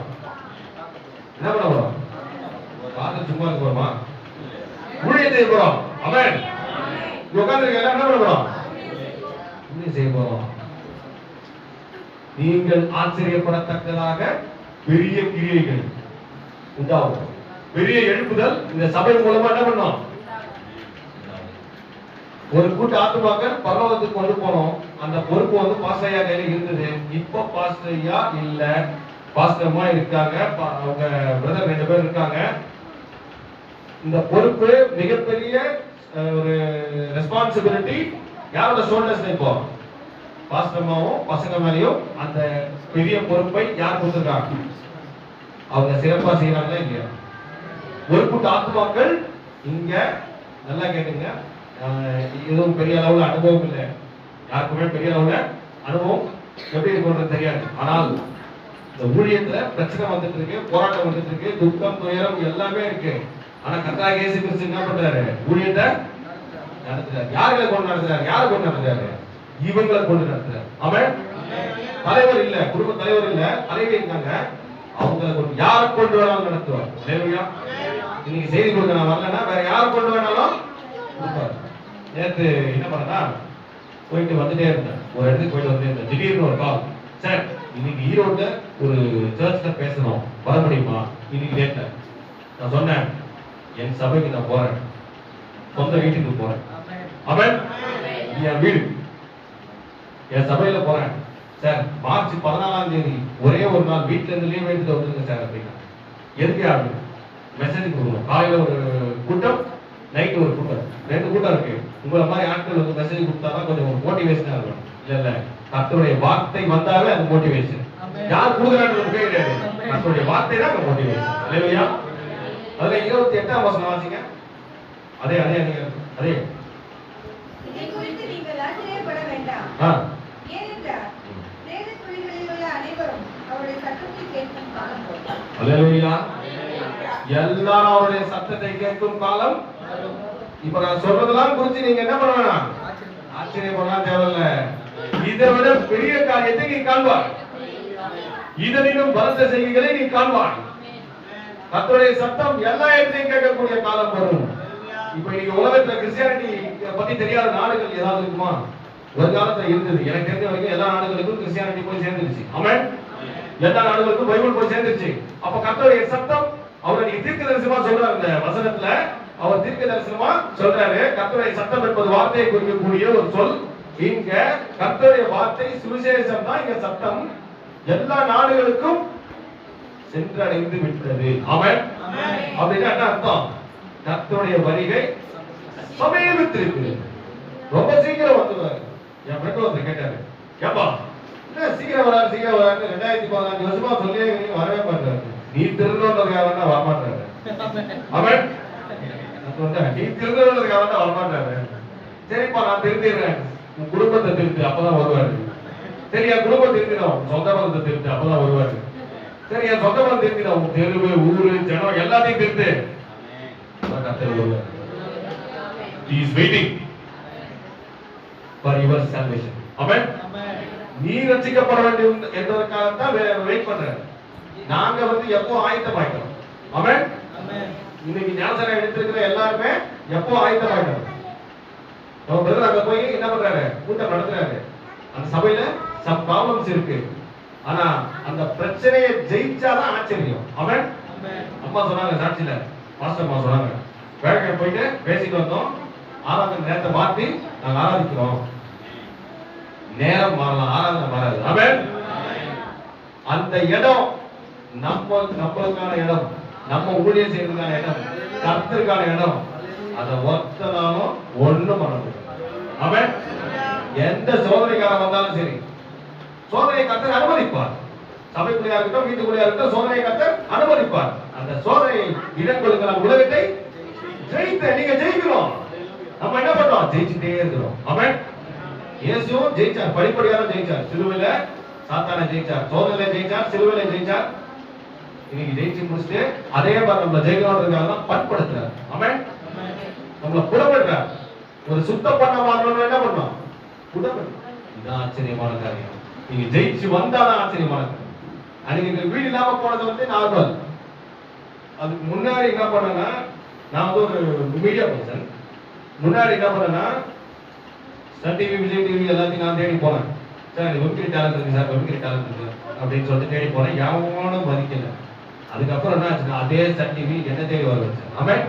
என்ன பண்ண போறோம்? பார்த்து சும்மா இருக்க போறோமா? ஊழியத்தை போறோம். ஆமென். இங்க உட்கார்ந்து இருக்க எல்லாரும் என்ன பண்ண போறோம்? ஊழியம் செய்ய போறோம். நீங்கள் ஆச்சரியப்படத்தக்கதாக பெரிய கிரியைகள் உண்டாகும். பெரிய எழுப்புதல் இந்த சபை மூலமா என்ன பண்ணோம்? ஒரு கூட்ட ஆத்துமாக்கள் பரலோகத்துக்கு கொண்டு போனோம். அந்த பொறுப்பு வந்து பாஸ்டர் ஐயா கையில இருந்தது. இப்ப பாஸ்டர் ஐயா இல்ல, பாஸ்டர் அம்மா இருக்காங்க, அவங்க பிரதர் 2 பேர் இருக்காங்க. இந்த பொறுப்பு மிகப்பெரிய ஒரு ரெஸ்பான்சிபிலிட்டி யாரோட ஷோல்டர்ஸ்ல? இப்போ பாஸ்டர் அம்மாவும் பசங்க மேலேயும் அந்த பெரிய பொறுப்பை யார் கொடுத்திருக்காங்க? அவங்க சிறப்பா செய்யறாங்களா இல்லையா? ஒரு கூட்ட ஆத்துமாக்கள் இங்க நல்லா கேட்டுங்க, எதுவும் பெரிய அளவுல அனுபவம் இல்லை, யாருக்குமே பெரிய அளவுல அனுபவம் எப்படி இருக்குன்றது தெரியாது. ஆனால் இந்த ஊழியத்துல பிரச்சனை வந்துட்டு இருக்கு, போராட்டம் வந்துட்டு இருக்கு, துக்கம் துயரம் எல்லாமே இருக்கு. ஆனா கர்த்தராகிய இயேசு கிறிஸ்து என்ன பண்றாரு? ஊழியத்தை நடத்துறாரு. யார்களை கொண்டு நடத்துறாரு? யாரை கொண்டு நடத்துறாரு? இவங்களை கொண்டு நடத்துறாரு. அவன் தலைவர் இல்ல, குடும்ப தலைவர் இல்ல, தலைவர் இருக்காங்க. அவங்களை கொண்டு யாரை கொண்டு வேணாலும் நடத்துவார். அல்லேலூயா. இன்னைக்கு செய்தி கொடுக்க நான் வரலன்னா வேற யாரை கொண்டு வேணாலும் கொடுப்பாரு. நேற்று என்ன பண்ணா, போயிட்டு வந்துட்டே இருந்தேன், ஒரு இடத்துக்கு போயிட்டு வந்துட்டே இருந்தேன். திடீர்னு ஒரு கால், சார் இன்னைக்கு ஈரோட்ல ஒரு சர்ச்ல பேசணும், வர முடியுமா இன்னைக்கு டேட்ல? நான் சொன்னேன், என் சபைக்கு நான் போறேன், சொந்த வீட்டுக்கு போறேன். அவன் என் வீடு, என் சபையில போறேன், சார் மார்ச் 14ஆம் தேதி ஒரே ஒரு நாள் வீட்டுல இருந்து லீவ் எடுத்துட்டு வந்துருங்க சார் அப்படின்னா எதுக்கே ஆகுது மெசேஜ் கொடுக்கணும். காலையில ஒரு கூட்டம், நைட்டு ஒரு கூட்டம், 2 கூட்டம் இருக்கு. உங்களை மாதிரி ஆட்கள் வந்து மெசேஜ் கொடுத்தாதான் கொஞ்சம் ஒரு மோட்டிவேஷனா இருக்கும். இல்ல கர்த்தருடைய வார்த்தை வந்தாவே அது மோட்டிவேஷன். யார் கொடுக்குறான்னு கிடையாது, கர்த்தருடைய வார்த்தை தான் அங்க மோட்டிவேஷன். இல்லையா? அதுல 28ஆம் வசனம் வாசிங்க. அதே அதே அதே இதை குறித்து நீங்கள் ஆச்சரியப்பட வேண்டாம். ஏனென்றால் வேத துளிகளில் உள்ள அனைவரும் அவருடைய சத்தத்தை கேட்கும் காலம் வரும். அல்லேலூயா. எல்லாரும் அவருடைய சத்தத்தை கேட்கும் காலம். இப்ப நான் சொல்றதெல்லாம் குறித்து நீங்க என்ன பண்ண வேணாம், ஆச்சரியப்படலாம் தேவையில்ல. இதை விட பெரிய காரியத்தை நீ காண்பாய். இதனிலும் பலத்த செய்திகளை நீ காண்பாய். கர்த்தருடைய சத்தம் எல்லா இடத்தையும் கேட்கக்கூடிய காலம் வரும். இப்ப இன்னைக்கு உலகத்துல கிறிஸ்டியானிட்டி பத்தி தெரியாத நாடுகள் ஏதாவது இருக்குமா? ஒரு காலத்துல இருந்தது. எனக்கு தெரிஞ்ச வரைக்கும் எல்லா நாடுகளுக்கும் கிறிஸ்டியானிட்டி போய் சேர்ந்துருச்சு. ஆமென். எல்லா நாடுகளுக்கும் பைபிள் போய் சேர்ந்துருச்சு. அப்ப கர்த்தருடைய சத்தம் அவர் தீர்க்க தரிசனமா சொல்றாரு. இந்த வசனத்துல அவர் தீர்க்க தரிசனமா சொல்றாரு. கர்த்தருடைய சத்தம் என்பது வார்த்தையை குறிக்கக்கூடிய ஒரு சொல். இங்க கர்த்தருடைய வார்த்தை சுவிசேஷம் தான் இங்க சத்தம். எல்லா நாடுகளுக்கும் சென்றடைந்து விட்டது. ஆமென். அப்படின்னா என்ன அர்த்தம்? கர்த்தருடைய வருகை சமீபத்தில் இருக்கு. ரொம்ப சீக்கிரம் வந்துருவாரு. என் ஃப்ரெண்ட் ஒருத்தர் கேட்டாரு, ஏப்பா என்ன சீக்கிரம் வராரு 2015 வருஷமா சொல்லியே வரவே மாட்டாரு. நீ திருந்தோன்றதுக்காக தான் வரமாட்டாரு. ஆமென். நீ திருந்தோன்றதுக்காக தான் வரமாட்டாரு. சரிப்பா நான் திருந்திடுறேன், உன் குடும்பத்தை திருத்து, அப்பதான் வருவாரு. சரி என் குடும்பம் திருந்திடும், சொந்த பந்தத்தை திருத்து, அப்பதான் வருவாரு. சரி என் சொந்த பந்தம் திருத்திடும், உன் தெருவு ஊரு ஜனம் எல்லாத்தையும் திருத்து. He is waiting for your salvation. Amen. நீ ரட்சிக்கப்பட வேண்டும் என்பதற்காக தான் வெயிட் பண்றேன். நாங்க வந்து எப்போ ஆயத்தமாயிட்டோம். ஆமென். இன்னைக்கு ஞானசனம் எடுத்திருக்கிற எல்லாருமே எப்போ ஆயத்தமாயிட்டோம். நம்ம பிரதர் அங்க போய் என்ன பண்றாரு, கூட்டம் நடத்துறாரு. அந்த சபையில சம் ப்ராப்ளம்ஸ் இருக்கு. ஆனா அந்த பிரச்சனையை ஜெயிச்சாதான் ஆச்சரியம். ஆமென். அம்மா சொன்னாங்க சாட்சியில, மாஸ்டர் அம்மா சொன்னாங்க, வேலைக்கு போயிட்டு பேசிட்டு வந்தோம், ஆராதனை நேரத்தை மாற்றி நாங்க ஆராதிக்கிறோம். நேரம் மாறலாம், ஆராதனை மாறாது. ஆமென். அந்த இடம் நம்மளுக்கான இடம், நம்ம ஊழியம் செய்யறதுக்கான இடம், கர்த்தருக்கான இடம். அதை ஒத்தனாலும் ஒண்ணும் பண்ண முடியாது. ஆமென். எந்த சோதனைக்காரன் வந்தாலும் சரி, சோதனை கர்த்தர் அனுமதிப்பார். சபைக்குள்ளையா இருக்கட்டும், வீட்டுக்குள்ளையா இருக்கட்டும், சோதனை கர்த்தர் அனுமதிப்பார். அந்த சோதனை இடம் கொடுக்கிற உலகத்தை ஜெயித்த நீங்க ஜெயிக்கிறோம். நம்ம என்ன பண்றோம், ஜெயிச்சுட்டே இருக்கிறோம். ஆமென். இயேசுவும் ஜெயிச்சார், படிப்படியாக ஜெயிச்சார். சிலுவையில சாத்தானை ஜெயிச்சார், சோதனையில ஜெயிச்சார், சிலுவையில ஜெயிச்சார். இன்னைக்கு ஜெயிச்சு முடிச்சுட்டு அதே மாதிரி நம்மள ஜெயிக்கணும்ன்றதுக்காக தான் பண்படுத்துறார். ஆமென். நம்மள புடப்படுறார். ஒரு சுத்தம் பண்ண மாறணும் என்ன பண்ணோம், புடப்படும். இதுதான் ஆச்சரியமான காரியம். நீங்க ஜெயிச்சு வந்தாதான் ஆச்சரியமான காரியம். அன்னைக்கு வீடு இல்லாம போனது வந்து நார்மல். அதுக்கு முன்னாடி என்ன பண்ணனா, நான் வந்து ஒரு மீடியா பர்சன். முன்னாடி என்ன பண்ணனா, சன் டிவி, விஜய் டிவி எல்லாத்தையும் நான் தேடி போனேன். சார் வெப்கிரி டேலண்ட் இருக்கு சார், வெப்கிரி டேலண்ட் இருக்கு அப்படின்னு சொல்லிட்டு தேடி போனேன். யாரும் மதிக்கல. அதுக்கப்புறம் என்ன ஆச்சுன்னா, அதே சன் டிவி என்ன தேடி வர வச்சேன். ஆமென்.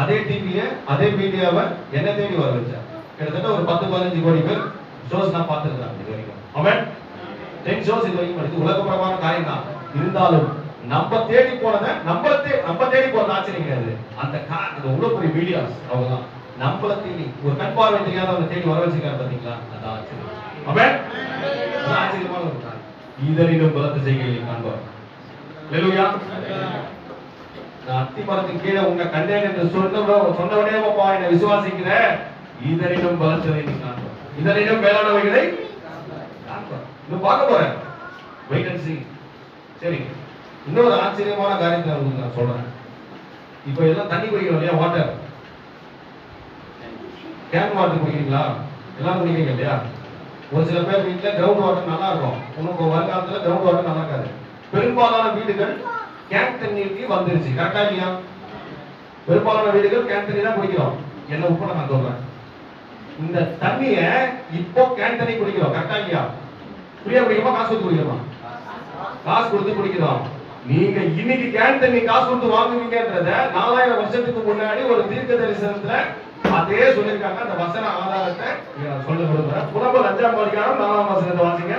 அதே டிவியை, அதே மீடியாவை என்ன தேடி வர வச்சேன். கிட்டத்தட்ட ஒரு 10-15 கோடி பேர் ஷோஸ் நான் பார்த்துருக்கேன் இது வரைக்கும். ஆமென். 10 ஷோஸ் இது வரைக்கும் படித்து உலகப்பிரமான காரியம் தான். இருந்தாலும் நம்ம தேடி போனதை நம்ம தேடி போறது ஆச்சரியம் கிடையாது. அந்த உள்ள பெரிய மீடியாஸ் அவங்கதான் நம்மள தேடி ஒரு கண் பார்வை தெரியாதவங்க தேடி வர வச்சிருக்காரு பாத்தீங்களா, அதான் ஆச்சரியம். ஆமென். ஆச்சரியமான ஒரு காரியம். இதனிலும் பலத்த செய்கைகளை காண்பார். அல்லேலூயா. நான் அத்தி மரத்தின் கீழே உன்னை கண்டேன் என்று சொன்னவனே அப்பா என்னை விசுவாசிக்கிற, இதனிலும் பலத்ததை நீ காண்பார், இதனிலும் மேலானவைகளை காண்பார். இன்னும் பார்க்க போறேன். Wait and see. சரி, இன்னொரு ஆச்சரியமான காரியத்தை உங்களுக்கு நான் சொல்றேன். இப்போ எல்லாம் தண்ணி குடிக்கிறோம் இல்லையா, வாட்டர், கேன் வாட்டர் குடிக்கிறீங்களா? எல்லாரும் குடிக்கிறீங்க இல்லையா? ஒரு சில பேர் வீட்டுல கிரவுண்ட் வாட்டர் நல்லா இருக்கும், உங்களுக்கு வருங்காலத்துல கிரவுண்ட் வாட்டர் நல்லா இருக்காது. பெரும்பாலான வீடுகள் கேன் தண்ணிக்கு வந்துருச்சு, கரெக்டா இல்லையா? பெரும்பாலான வீடுகள் கேன் தண்ணி தான் குடிக்கிறோம். என்ன உப்பு நான் சொல்றேன், இந்த தண்ணிய இப்போ கேன் தண்ணி குடிக்கிறோம், கரெக்டா இல்லையா? ஃப்ரீயா குடிக்கிறோமா, காசு கொடுத்து குடிக்கிறோமா? காசு கொடுத்து குடிக்கிறோம். நீங்க இன்னைக்கு கேன் தண்ணி காசு கொடுத்து வாங்குவீங்கன்றத 4000 வருஷத்துக்கு முன்னாடி ஒரு தீர்க்க தரிசனத்துல அதே சொல்லியிருக்காங்க. அந்த வசன ஆதாரத்தை நான் சொல்ல விரும்புறேன். புலம்பல் 5ஆம் அதிகாரம் 4ஆம் வசனத்தை வாசிங்க.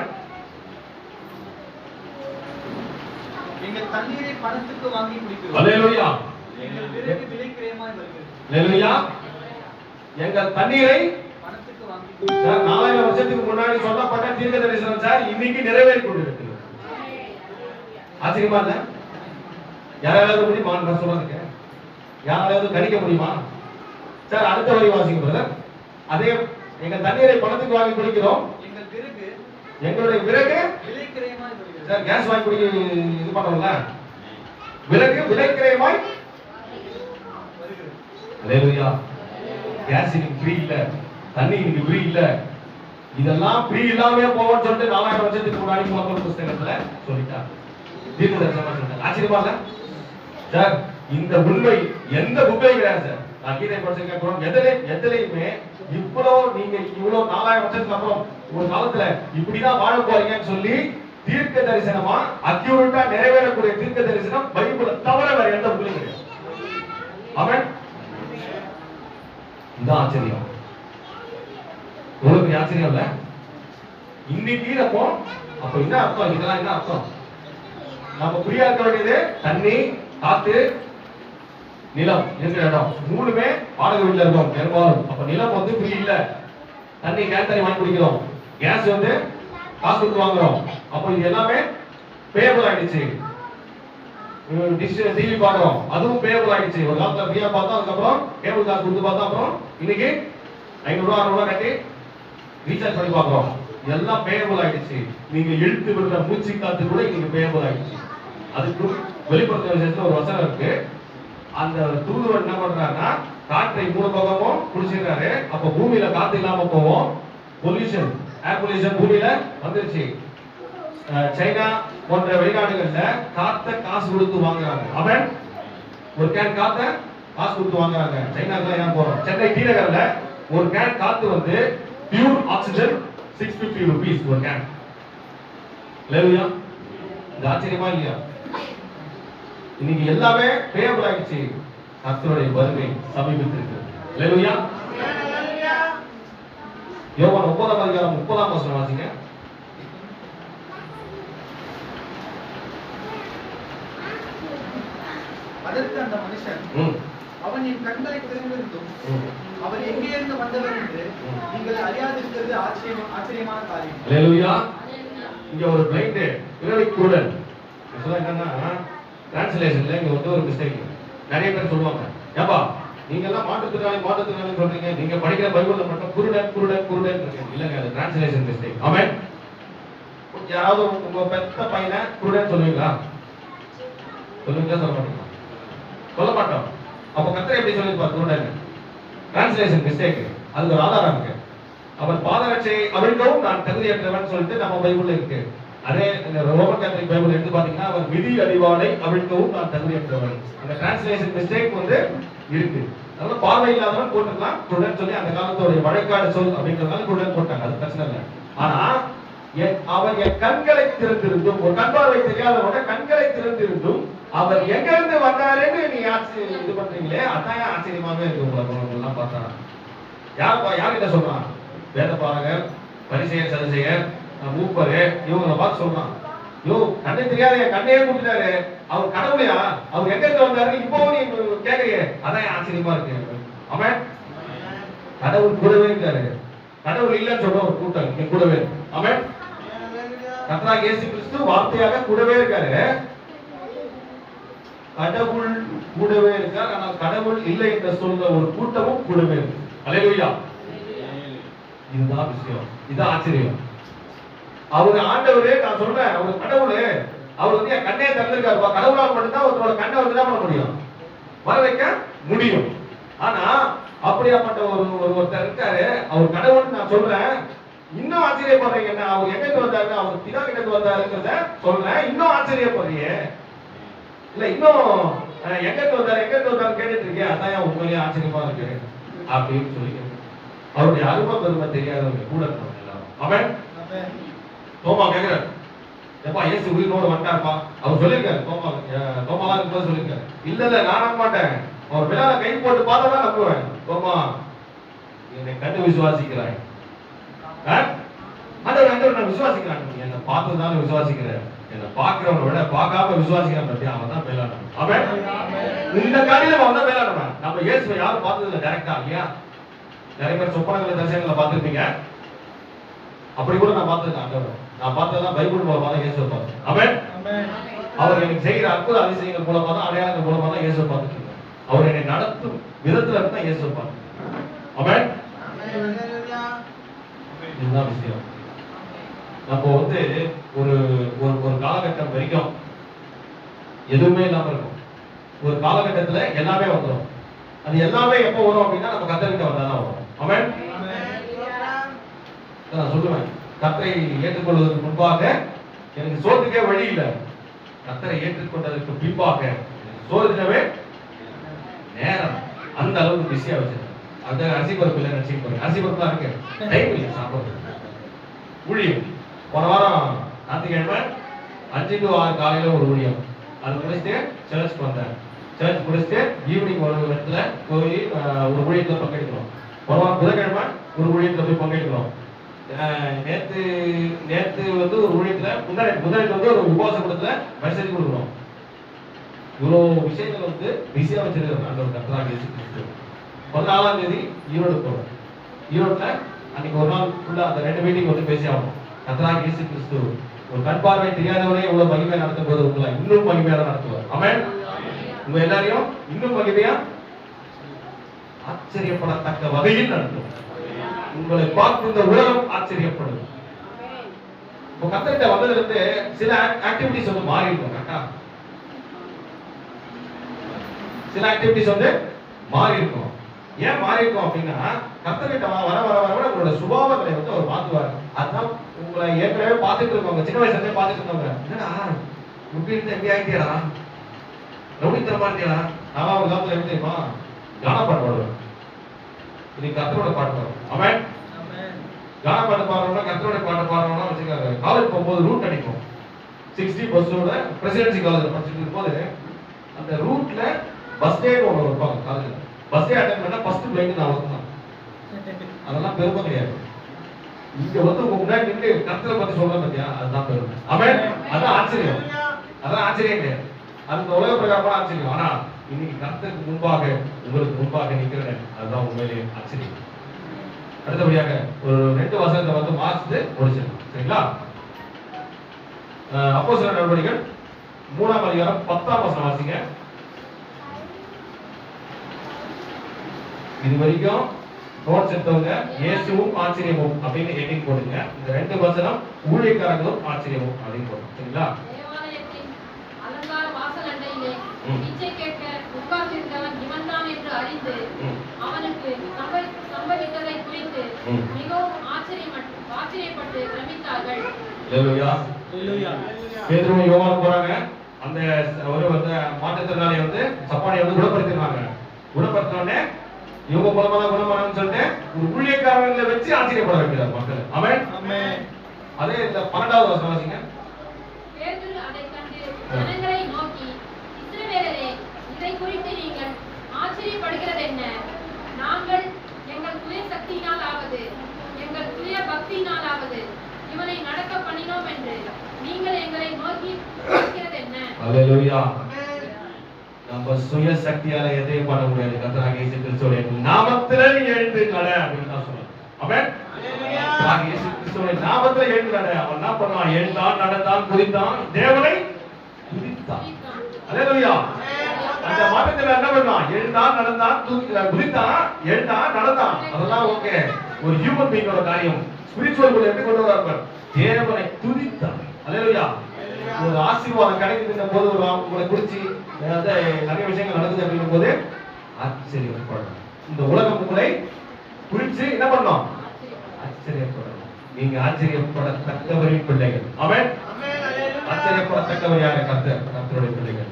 எங்கள் தண்ணீரை பணத்துக்கு வாங்கி குடிக்கிறோம். அல்லேலூயா. எங்கள் விறகு விலை கிரயமாய் வருகிறது. அல்லேலூயா. எங்கள் தண்ணீரை பணத்துக்கு வாங்கி சார் 4000 வருஷத்துக்கு முன்னாடி சொல்லப்பட்ட தீர்க்க தரிசனம் சார் இன்னைக்கு நிறைவேறி கொண்டிருக்கிறது. ஆச்சரியமா இல்ல? யாராவது முடியுமா நான் சொல்றதுக்கு? யாராவது கணிக்க முடியுமா சார்? அடுத்த வரி வாசிங்க பிரதர். அதே எங்க தண்ணீரை பணத்துக்கு வாங்கி குடிக்கிறோம். எங்கள் விறகு எங்களுடைய விறகு விலை கிரயமாய் வருகிறது. சார் கேஸ் வாங்கி குடி இது பண்றோம்ல, விறகு விலைக்கிரயமாய் வருகிறது. அல்லேலூயா. கேஸ் இன்னைக்கு ஃப்ரீ இல்ல, தண்ணி இன்னைக்கு ஃப்ரீ இல்ல. இதெல்லாம் ஃப்ரீ இல்லாம போவோம்னு சொல்லிட்டு 4000 வருஷத்துக்கு முன்னாடி முதல் புத்தகத்துல சொல்லிட்டாங்க. தீர்க்க தரிசனமா சொல்லிட்டாங்க. ஆச்சரியமா இல்ல சார்? இந்த உண்மை எந்த புக்கையும் கிடையாது சார். நான் கீதை படிச்சிருக்கேன். எதுலையுமே இவ்வளவு நீங்க இவ்வளவு 4000 வருஷத்துக்கு அப்புறம் ஒரு காலத்துல இப்படிதான் வாழ போறீங்கன்னு சொல்லி தீர்க்க தரிசனமா அக்யூரேட்டா நிறைவேறக்கூடிய தீர்க்க தரிசனம் பைபிளை தவிர வேற எந்த புக்கையும் கிடையாது. ஆமென். இதான் ஆச்சரியம். உங்களுக்கு ஆச்சரியம் இல்ல? இன்னைக்கு நம்ம அப்ப என்ன அர்த்தம்? இதெல்லாம் என்ன அர்த்தம்? நம்ம புரியா இருக்க வேண்டியது தண்ணி, காத்து, நிலம் இருக்கிற இடம் மூணுமே வாடகை வீட்டுல இருக்கோம் பெரும்பாலும். அப்ப நிலம் வந்து ஃப்ரீ இல்ல. தண்ணி கேன் தண்ணி வாங்கி குடிக்கிறோம். கேஸ் வந்து காசு கொடுத்து வாங்குறோம். அப்ப இது எல்லாமே பேபிள் ஆயிடுச்சு. டிஷ் டிவி பாக்குறோம், அதுவும் பேபிள் ஆயிடுச்சு. ஒரு காலத்துல ஃப்ரீயா பார்த்தோம், அதுக்கப்புறம் கேபிள் காசு கொடுத்து பார்த்தோம், அப்புறம் இன்னைக்கு 500 ரூபா 600 ரூபா கட்டி ரீசார்ஜ் பண்ணி பாக்குறோம். எல்லாம் பேபிள் ஆயிடுச்சு. நீங்க இழுத்து விடுற மூச்சு காத்து கூட இன்னைக்கு பேபிள் ஆயிடுச்சு. அதுக்கு வெளிப்படுத்த விஷயத்துல ஒரு வசனம் இருக்கு. அந்த தூதுவர் என்ன பண்றாருன்னா காற்றை மூணு பக்கமும் குடிச்சிருக்காரு. அப்ப பூமியில காத்து இல்லாம போவோம். பொல்யூஷன், ஏர் பொல்யூஷன் பூமியில வந்துருச்சு. சைனா போன்ற வெளிநாடுகள்ல காத்த காசு கொடுத்து வாங்குறாங்க. அவன் ஒரு கேன் காத்த காசு கொடுத்து வாங்குறாங்க. சைனாக்குள்ள ஏன் போறோம்? சென்னை டி நகர்ல ஒரு கேன் காத்து வந்து பியூர் ஆக்சிஜன் 650 ரூபீஸ் ஒரு கேன். இல்லையா? இது ஆச்சரியமா இல்லையா? இன்னைக்கு எல்லாமே பேபிள் ஆயிடுச்சு. கர்த்தருடைய வருகை சமீபத்திருக்கு. இல்லையா? யோவான் 9ஆம் அதிகாரம் 30ஆம் வசனம் வாசிங்க. அதற்கு அந்த மனுஷன், அவன் என் கண்களை திறந்திருந்தும் அவர் எங்கே இருந்து வந்தவர் என்று நீங்கள் அறியாதிருக்கிறது ஆச்சரியமான காரியம். அல்லேலூயா. இங்க ஒரு பிளைண்ட் பிறவி குருடன் சொல்ல என்னன்னா டிரான்ஸ்லேஷன்ல இங்க வந்து ஒரு மிஸ்டேக். நிறைய பேர் சொல்லுவாங்க, ஏப்பா நீங்க எல்லாம் மாற்றுத்திறனாளி சொல்றீங்க, நீங்க படிக்கிற பைபிள்ல மட்டும் குருடன் குருடன் குருடன் இருக்கு. இல்லங்க, அது டிரான்ஸ்லேஷன் மிஸ்டேக். ஆமென். யாராவது உங்க பெத்த பையனை குருடன் சொல்லுவீங்களா? சொல்லுவீங்களா? சொல்ல மாட்டீங்களா? சொல்ல மாட்டோம். அப்ப கர்த்தர் எப்படி சொல்லிருப்பார் குருடன்? Translation mistake. அதுக்கு ஒரு ஆதாரம் இருக்கு. அவன் பாதரட்சையை அவிழ்க்கவும் நான் தகுதியற்றவன் சொல்லிட்டு நம்ம பைபிள்ல இருக்கு. அதே ரோமன் கேத்தலிக் பைபிள் எடுத்து பாத்தீங்கன்னா அவர் மிதி அடிவாளை அவிழ்க்கவும் நான் தகுதியற்றவன். அந்த டிரான்ஸ்லேஷன் மிஸ்டேக் வந்து இருக்கு. அதனால பார்வை இல்லாதவன் போட்டுக்கலாம் குருடன் சொல்லி அந்த காலத்தோட வழக்காடு சொல் அப்படின்றதுனால குருடன் போட்டாங்க. அது பிரச்சனை இல்லை. ஆனா அவர் என் கண்களை திறந்திருந்தும், ஒரு கண் பார்வை தெரியாதவங்க கண்களை திறந்திருந்தும் அவர் எங்க இருந்து வந்தாருன்னு நீங்க இது பண்றீங்களே, அதான் ஆச்சரியமாவே இருக்கு. உங்களுக்கு எல்லாம் பார்த்தா யார்கிட்ட சொல்றான்? வேத பாரகர், பரிசேயர், சதுசேயர், மூப்பரு இவங்களை பார்த்து சொல்றான், யோ கண்ணை தெரியாத என் கண்ணையே கூப்பிட்டாரு, அவர் கடவுளையா? அவர் எங்க இருந்து வந்தாரு இப்பவும் நீ கேக்குறீங்க, அதான் ஆச்சரியமா இருக்கு. அவன் கடவுள் கூடவே இருக்காரு. கடவுள் இல்லைன்னு சொல்ற ஒரு கூட்டம் இங்க கூடவே. அவன் கர்த்தராகிய இயேசு கிறிஸ்து வார்த்தையாக கூடவே இருக்காரு. கடவுள் கூடவே இருக்கார். ஆனால் கடவுள் இல்லை என்று சொல்ற ஒரு கூட்டமும் கூடவே இருக்கு. அல்லேலூயா. இதுதான் விஷயம். இதுதான் ஆச்சரியம். அவர் ஆண்டவரே, நான் சொல்றேன், அவர் கடவுள். அவர் வந்து என் கண்ணையை திறந்திருக்காருப்பா. கடவுளால் மட்டும்தான் ஒருத்தரோட கண்ணை வந்து என்ன பண்ண முடியும்? வர வைக்க முடியும். ஆனா அப்படியாப்பட்ட ஒருத்தர் இருக்காரு, அவர் கடவுள். நான் சொல்றேன், இன்னும் ஆச்சரியப்படுறீங்க. என்ன அவர் எங்க வந்தாரு? அவர் பிதா கிட்ட வந்தாருங்கிறத சொல்றேன். இன்னும் ஆச்சரியப்படுறீங்க இல்ல? இன்னும் எங்க வந்தாரு கேட்டுட்டு இருக்கேன். அதான் உண்மையிலேயே ஆச்சரியமா இருக்கு அப்படின்னு சொல்லி அவருடைய அருமை பெருமை தெரியாதவங்க கூட இருந்தவங்க எல்லாரும். அவன் தோமா கேக்குறாரு, எப்பா இயேசு உயிரோடு வந்தாருப்பா. அவர் சொல்லியிருக்காரு, தோமாலாம் இருக்கும்போது சொல்லியிருக்காரு, இல்ல நான மாட்டேன், அவர் விழால கை போட்டு பார்த்தா தான் நம்புவேன். தோமா என்னை கண்டு விசுவாசிக்கிறாய். ஆண்டவர் நான் விசுவாசிக்கிறான். என்னை பார்த்ததால விசுவாசிக்கிறேன். என்னை பார்க்கிறவனை விட பார்க்காம விசுவாசிக்கிறான் பத்தியா, அவன் தான் மேலானவன். அவன் இந்த காரியத்துல அவன் தான் மேலானவன். நம்ம இயேசுவை யாரும் பார்த்தது இல்லை டைரக்டா இல்லையா? நிறைய பேர் சொப்பனங்களை தரிசனங்களை பார்த்திருப்பீங்க. அப்படி கூட நான் பார்த்திருக்கேன் ஆண்டவர். நான் பார்த்ததான் பைபிள் மூலமா தான் இயேசுவை பார்த்தேன். அவன் அவர் எனக்கு செய்கிற அற்புத அதிசயங்கள் மூலமா தான், அடையாளங்கள் மூலமா தான் இயேசுவை பார்த்துட்டு இருக்கேன். அவர் என்னை நடத்தும் விதத்துல தான் இயேசுவை பார்த்தேன். அவன் இதுதான் விஷயம். நம்ம வந்து ஒரு ஒரு காலகட்டம் வரைக்கும் எதுவுமே இல்லாம இருக்கும். ஒரு காலகட்டத்துல எல்லாமே வந்துடும். அது எல்லாமே எப்போ வரும் அப்படின்னா நம்ம கர்த்தர்கிட்ட வந்தாதான் வரும். அவன் நான் சொல்லுவேன், கர்த்தரை ஏற்றுக்கொள்வதற்கு முன்பாக எனக்கு சோத்துக்கே வழி இல்லை. கர்த்தரை ஏற்றுக்கொண்டதற்கு பின்பாக சோதினவே நேரம் அந்த அளவுக்கு பிஸியா வச்சிருக்கேன். அந்த அரிசி பருப்பு இல்லை, அரிசி பருப்பு தான் இருக்கு, டைம் இல்லை சாப்பிடுறது. ஊழியம் போன வாரம் ஞாயிற்றுக்கிழமை 5 to 6 காலையில ஒரு ஊழியம். அது முடிச்சுட்டு சர்ச்சுக்கு வந்தேன். சர்ச் முடிச்சுட்டு ஈவினிங் ஒரு இடத்துல போய் ஒரு ஊழியத்துல பங்கெடுக்கணும். போன வாரம் புதன்கிழமை ஒரு ஊழியத்துல போய் பங்கெடுக்கணும். நேத்து வந்து ஒரு ஊழியத்துல முதலில் வந்து ஒரு உபவாச கூடத்துல மெசேஜ் கொடுக்கணும். இவ்வளவு விஷயங்கள் வந்து பிஸியா வச்சிருக்காங்க அந்த ஒரு கர்த்தராகிய இயேசு கிறிஸ்து. 14ஆம் தேதி ஈரோடு போறோம். ஈரோட்ல அன்னைக்கு ஒரு நாள் ஃபுல்லா அந்த 2 மீட்டிங் வந்து பேசி ஆகணும். கர்த்தராகிய இயேசு கிறிஸ்து ஒரு கண் பார்வை தெரியாதவனே இவ்வளவு மகிமையா நடத்தும் போது உங்களை இன்னும் மகிமையா நடத்துவார். ஆமென். உங்க எல்லாரையும் இன்னும் மகிமையா ஆச்சரியப்படத்தக்க வகையில் நடத்தும். உங்களை பார்த்து இந்த உலகம் ஆச்சரியப்படும். இப்போ கர்த்தர்கிட்ட வந்ததுல இருந்து சில ஆக்டிவிட்டிஸ் வந்து மாறி இருக்கும். கரெக்டா? சில ஆக்டிவிட்டிஸ் வந்து மாறி இருக்கும். ஏன் மாறி இருக்கும் அப்படின்னா, கர்த்தர்கிட்ட வர வர வர உங்களோட சுபாவங்களை வந்து அவர் மாத்துவார். அதுதான் உங்களை ஏற்கனவே பார்த்துட்டு இருக்கவங்க, சின்ன வயசுல இருந்தே பார்த்துட்டு இருந்தவங்க, என்னடா இப்படி இருந்து எப்படி ஆகிட்டியாடா, ரவுடித்தனமா இருந்தியாடா. நான் ஒரு காலத்துல எப்படி தெரியுமா, கானா பாட்டு பாடுவேன். இன்னைக்கு கர்த்தரோட பாட்டு பாடுவோம். அவன் கானா பாட்டு பாடுறவங்க, கர்த்தரோட பாட்டு பாடுறவங்க வச்சுக்காங்க. காலேஜ் போகும்போது ரூட் அடிக்கும். 60 பஸ்ஸோட பிரசிடென்சி காலேஜ் படிச்சுட்டு இருக்கும்போது அந்த ரூட்ல பஸ் டே ஒன்று வைப்பாங்க காலேஜ்ல. பஸ் டே அட்டெண்ட் பண்ணா ஃபர்ஸ்ட் பிளைட் நான் வரணும். அதெல்லாம் பெருமை கிடையாது. இங்க வந்து உங்க முன்னாடி நின்று கர்த்தரை பத்தி சொல்றேன் பத்தியா, அதுதான் பெருமை. அவன் அதான் ஆச்சரியம். அதான் ஆச்சரியம் கிடையாது, அந்த உலக பிரகாரமான ஆச்சரியம். ஆனா இன்னைக்கு கர்த்தருக்கு முன்பாக உங்களுக்கு முன்பாக நிற்கிறேன், அதுதான் உண்மையிலேயே ஆச்சரியம். அடுத்தபடியாக ஒரு 2 வசனத்தை வந்து வாசித்து முடிச்சிடலாம். சரிங்களா? அப்போஸ்தலர் நடவடிக்கைகள் 3ஆம் அதிகாரம் 10ஆம் வசனம் வாசிங்க. இது வரைக்கும் நோட்ஸ் எடுத்தவங்க இயேசுவும் ஆச்சரியமும் அப்படின்னு ஹெட்டிங் போடுங்க. இந்த 2 வசனம் ஊழியக்காரங்களும் ஆச்சரியமும் அப்படின்னு போடுங்க. சரிங்களா? தேவாலயத்தின் அலங்கார வாசலண்டையிலே பிச்சை கேட்க உட்கார்ந்திருந்தவன் இவன்தான் என்று அறிந்து அவனுக்கு சம்பவித்ததை குறித்து மிகவும் ஆச்சரியப்பட்டு பிரமித்தார்கள். அல்லேலூயா. பேதுருவும் யோவானும் போறாங்க. அந்த ஒரு வந்து மாற்றுத்திறனாளியை வந்து சப்பானியை வந்து குணப்படுத்தினாங்க. குணப்படுத்தினோடனே இவங்க மூலமா தான் குணமானு சொல்லிட்டு ஒரு ஊழியக்காரங்களை வச்சு ஆச்சரியப்பட வைக்கிறார் மக்கள். ஆமென். அதே இந்த 12வது வசனம் வாசிங்க. பேதுரு அதைக் கண்டு ஜனங்களை நோக்கி, இஸ்ரவேலரே, இதை குறித்து நீங்கள் ஆச்சரியப்படுகிறது என்ன? நாங்கள் எங்கள் சுய சக்தியினாலாவது எங்கள் சுய பக்தியினாலாவது இவனை நடக்க பண்ணினோம் என்று நீங்கள் எங்களை நோக்கி பார்க்கிறது என்ன? அல்லேலூயா. நம்ம சுய சக்தியால எதையும் பண்ண முடியாது. கர்த்தராகிய இயேசு கிறிஸ்துவின் நாமத்திலே எழுந்து நட அப்படின்னு தான் சொல்றாங்க. ஆமென். கர்த்தராகிய இயேசு கிறிஸ்துவின் நாமத்திலே எழுந்து நட. அவன் என்ன பண்ணான்? எழுந்தான், நடந்தான், குதித்தான், தேவனை துதித்தான். அல்லேலூயா. அந்த மாற்றத்துல என்ன பண்ணான்? எழுந்தான், நடந்தான், குதித்தான், எழுந்தான், நடந்தான். அதெல்லாம் ஓகே, ஒரு ஹியூமன் பீயிங்கோட காரியம். ஸ்பிரிச்சுவல் கூட எப்படி கொண்டு வரார்? தேவனை துதித்தான். அல்லேலூயா. ஒரு ஆசீர்வாதம் கிடைக்குதுன்ற போது ஒரு உங்களை குறிச்சு நிறைய விஷயங்கள் நடக்குது அப்படிங்கும் போது ஆச்சரியப்படணும். இந்த உலகம் உங்களை குறிச்சு என்ன பண்ணணும்? ஆச்சரியப்படணும். நீங்க ஆச்சரியப்படத்தக்கவரின் பிள்ளைகள். ஆமென். ஆச்சரியப்படத்தக்கவர் யாரு? கர்த்தருடைய பிள்ளைகள்.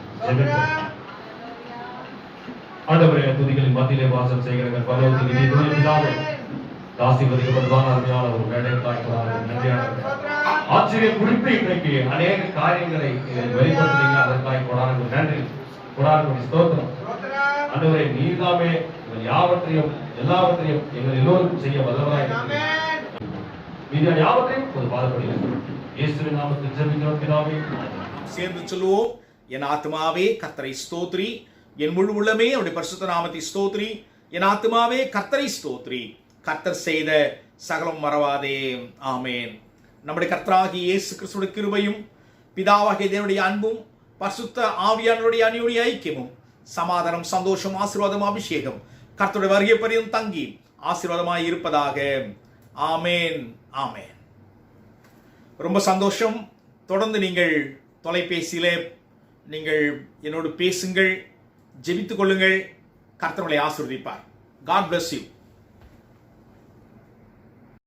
ஆண்டவரே, துதிகளின் மத்தியிலே வாசம் செய்கிற பரலோகத்தின் நீதியுள்ள பிதாவே, ஆசீர்வதிக்கப்பட்டதான அருமையான ஒரு வேலைக்காய் நன்றியானவர். ஆச்சரியம் குறித்து இன்றைக்கு அநேக காரியங்களை வெளிப்படுத்துறீங்க. அதற்காக கொடான நன்றி, கொடான ஸ்தோத்திரம். ஆண்டவரே நீர்தாமே எங்கள் யாவற்றையும் எல்லாவற்றையும் எங்கள் எல்லோருக்கும் செய்ய வல்லவராய் மீதியான யாவற்றையும் ஒரு பாதப்படியில் இயேசுவின் நாமத்தில் ஜெபிக்கிறோம் பிதாவே. சேர்ந்து சொல்லுவோம். என் ஆத்மாவே கர்த்தரை ஸ்தோத்ரி, என் முழு உள்ளமே அவருடைய பரிசுத்த நாமத்தை ஸ்தோத்ரி. என் ஆத்மாவே கர்த்தரை ஸ்தோத்ரி, கர்த்தர் செய்த சகலம் மறவாதே. ஆமேன். நம்முடைய கர்த்தராகிய இயேசு கிறிஸ்துவின் கிருபையும் பிதாவாகிய தேவனுடைய அன்பும் பரிசுத்த ஆவியானவருடைய அந்யோன்ய ஐக்கியமும் சமாதானம் சந்தோஷம் ஆசீர்வாதம் அபிஷேகம் கர்த்தருடைய வருகை பரியந்தம் தங்கி ஆசீர்வாதமாய் இருப்பதாக. ஆமேன் ஆமேன். ரொம்ப சந்தோஷம். தொடர்ந்து நீங்கள் தொலைபேசியிலே நீங்கள் என்னோடு பேசுங்கள், ஜெபித்துக் கொள்ளுங்கள். கர்த்தர் உங்களை ஆசீர்வதிப்பார். God bless you.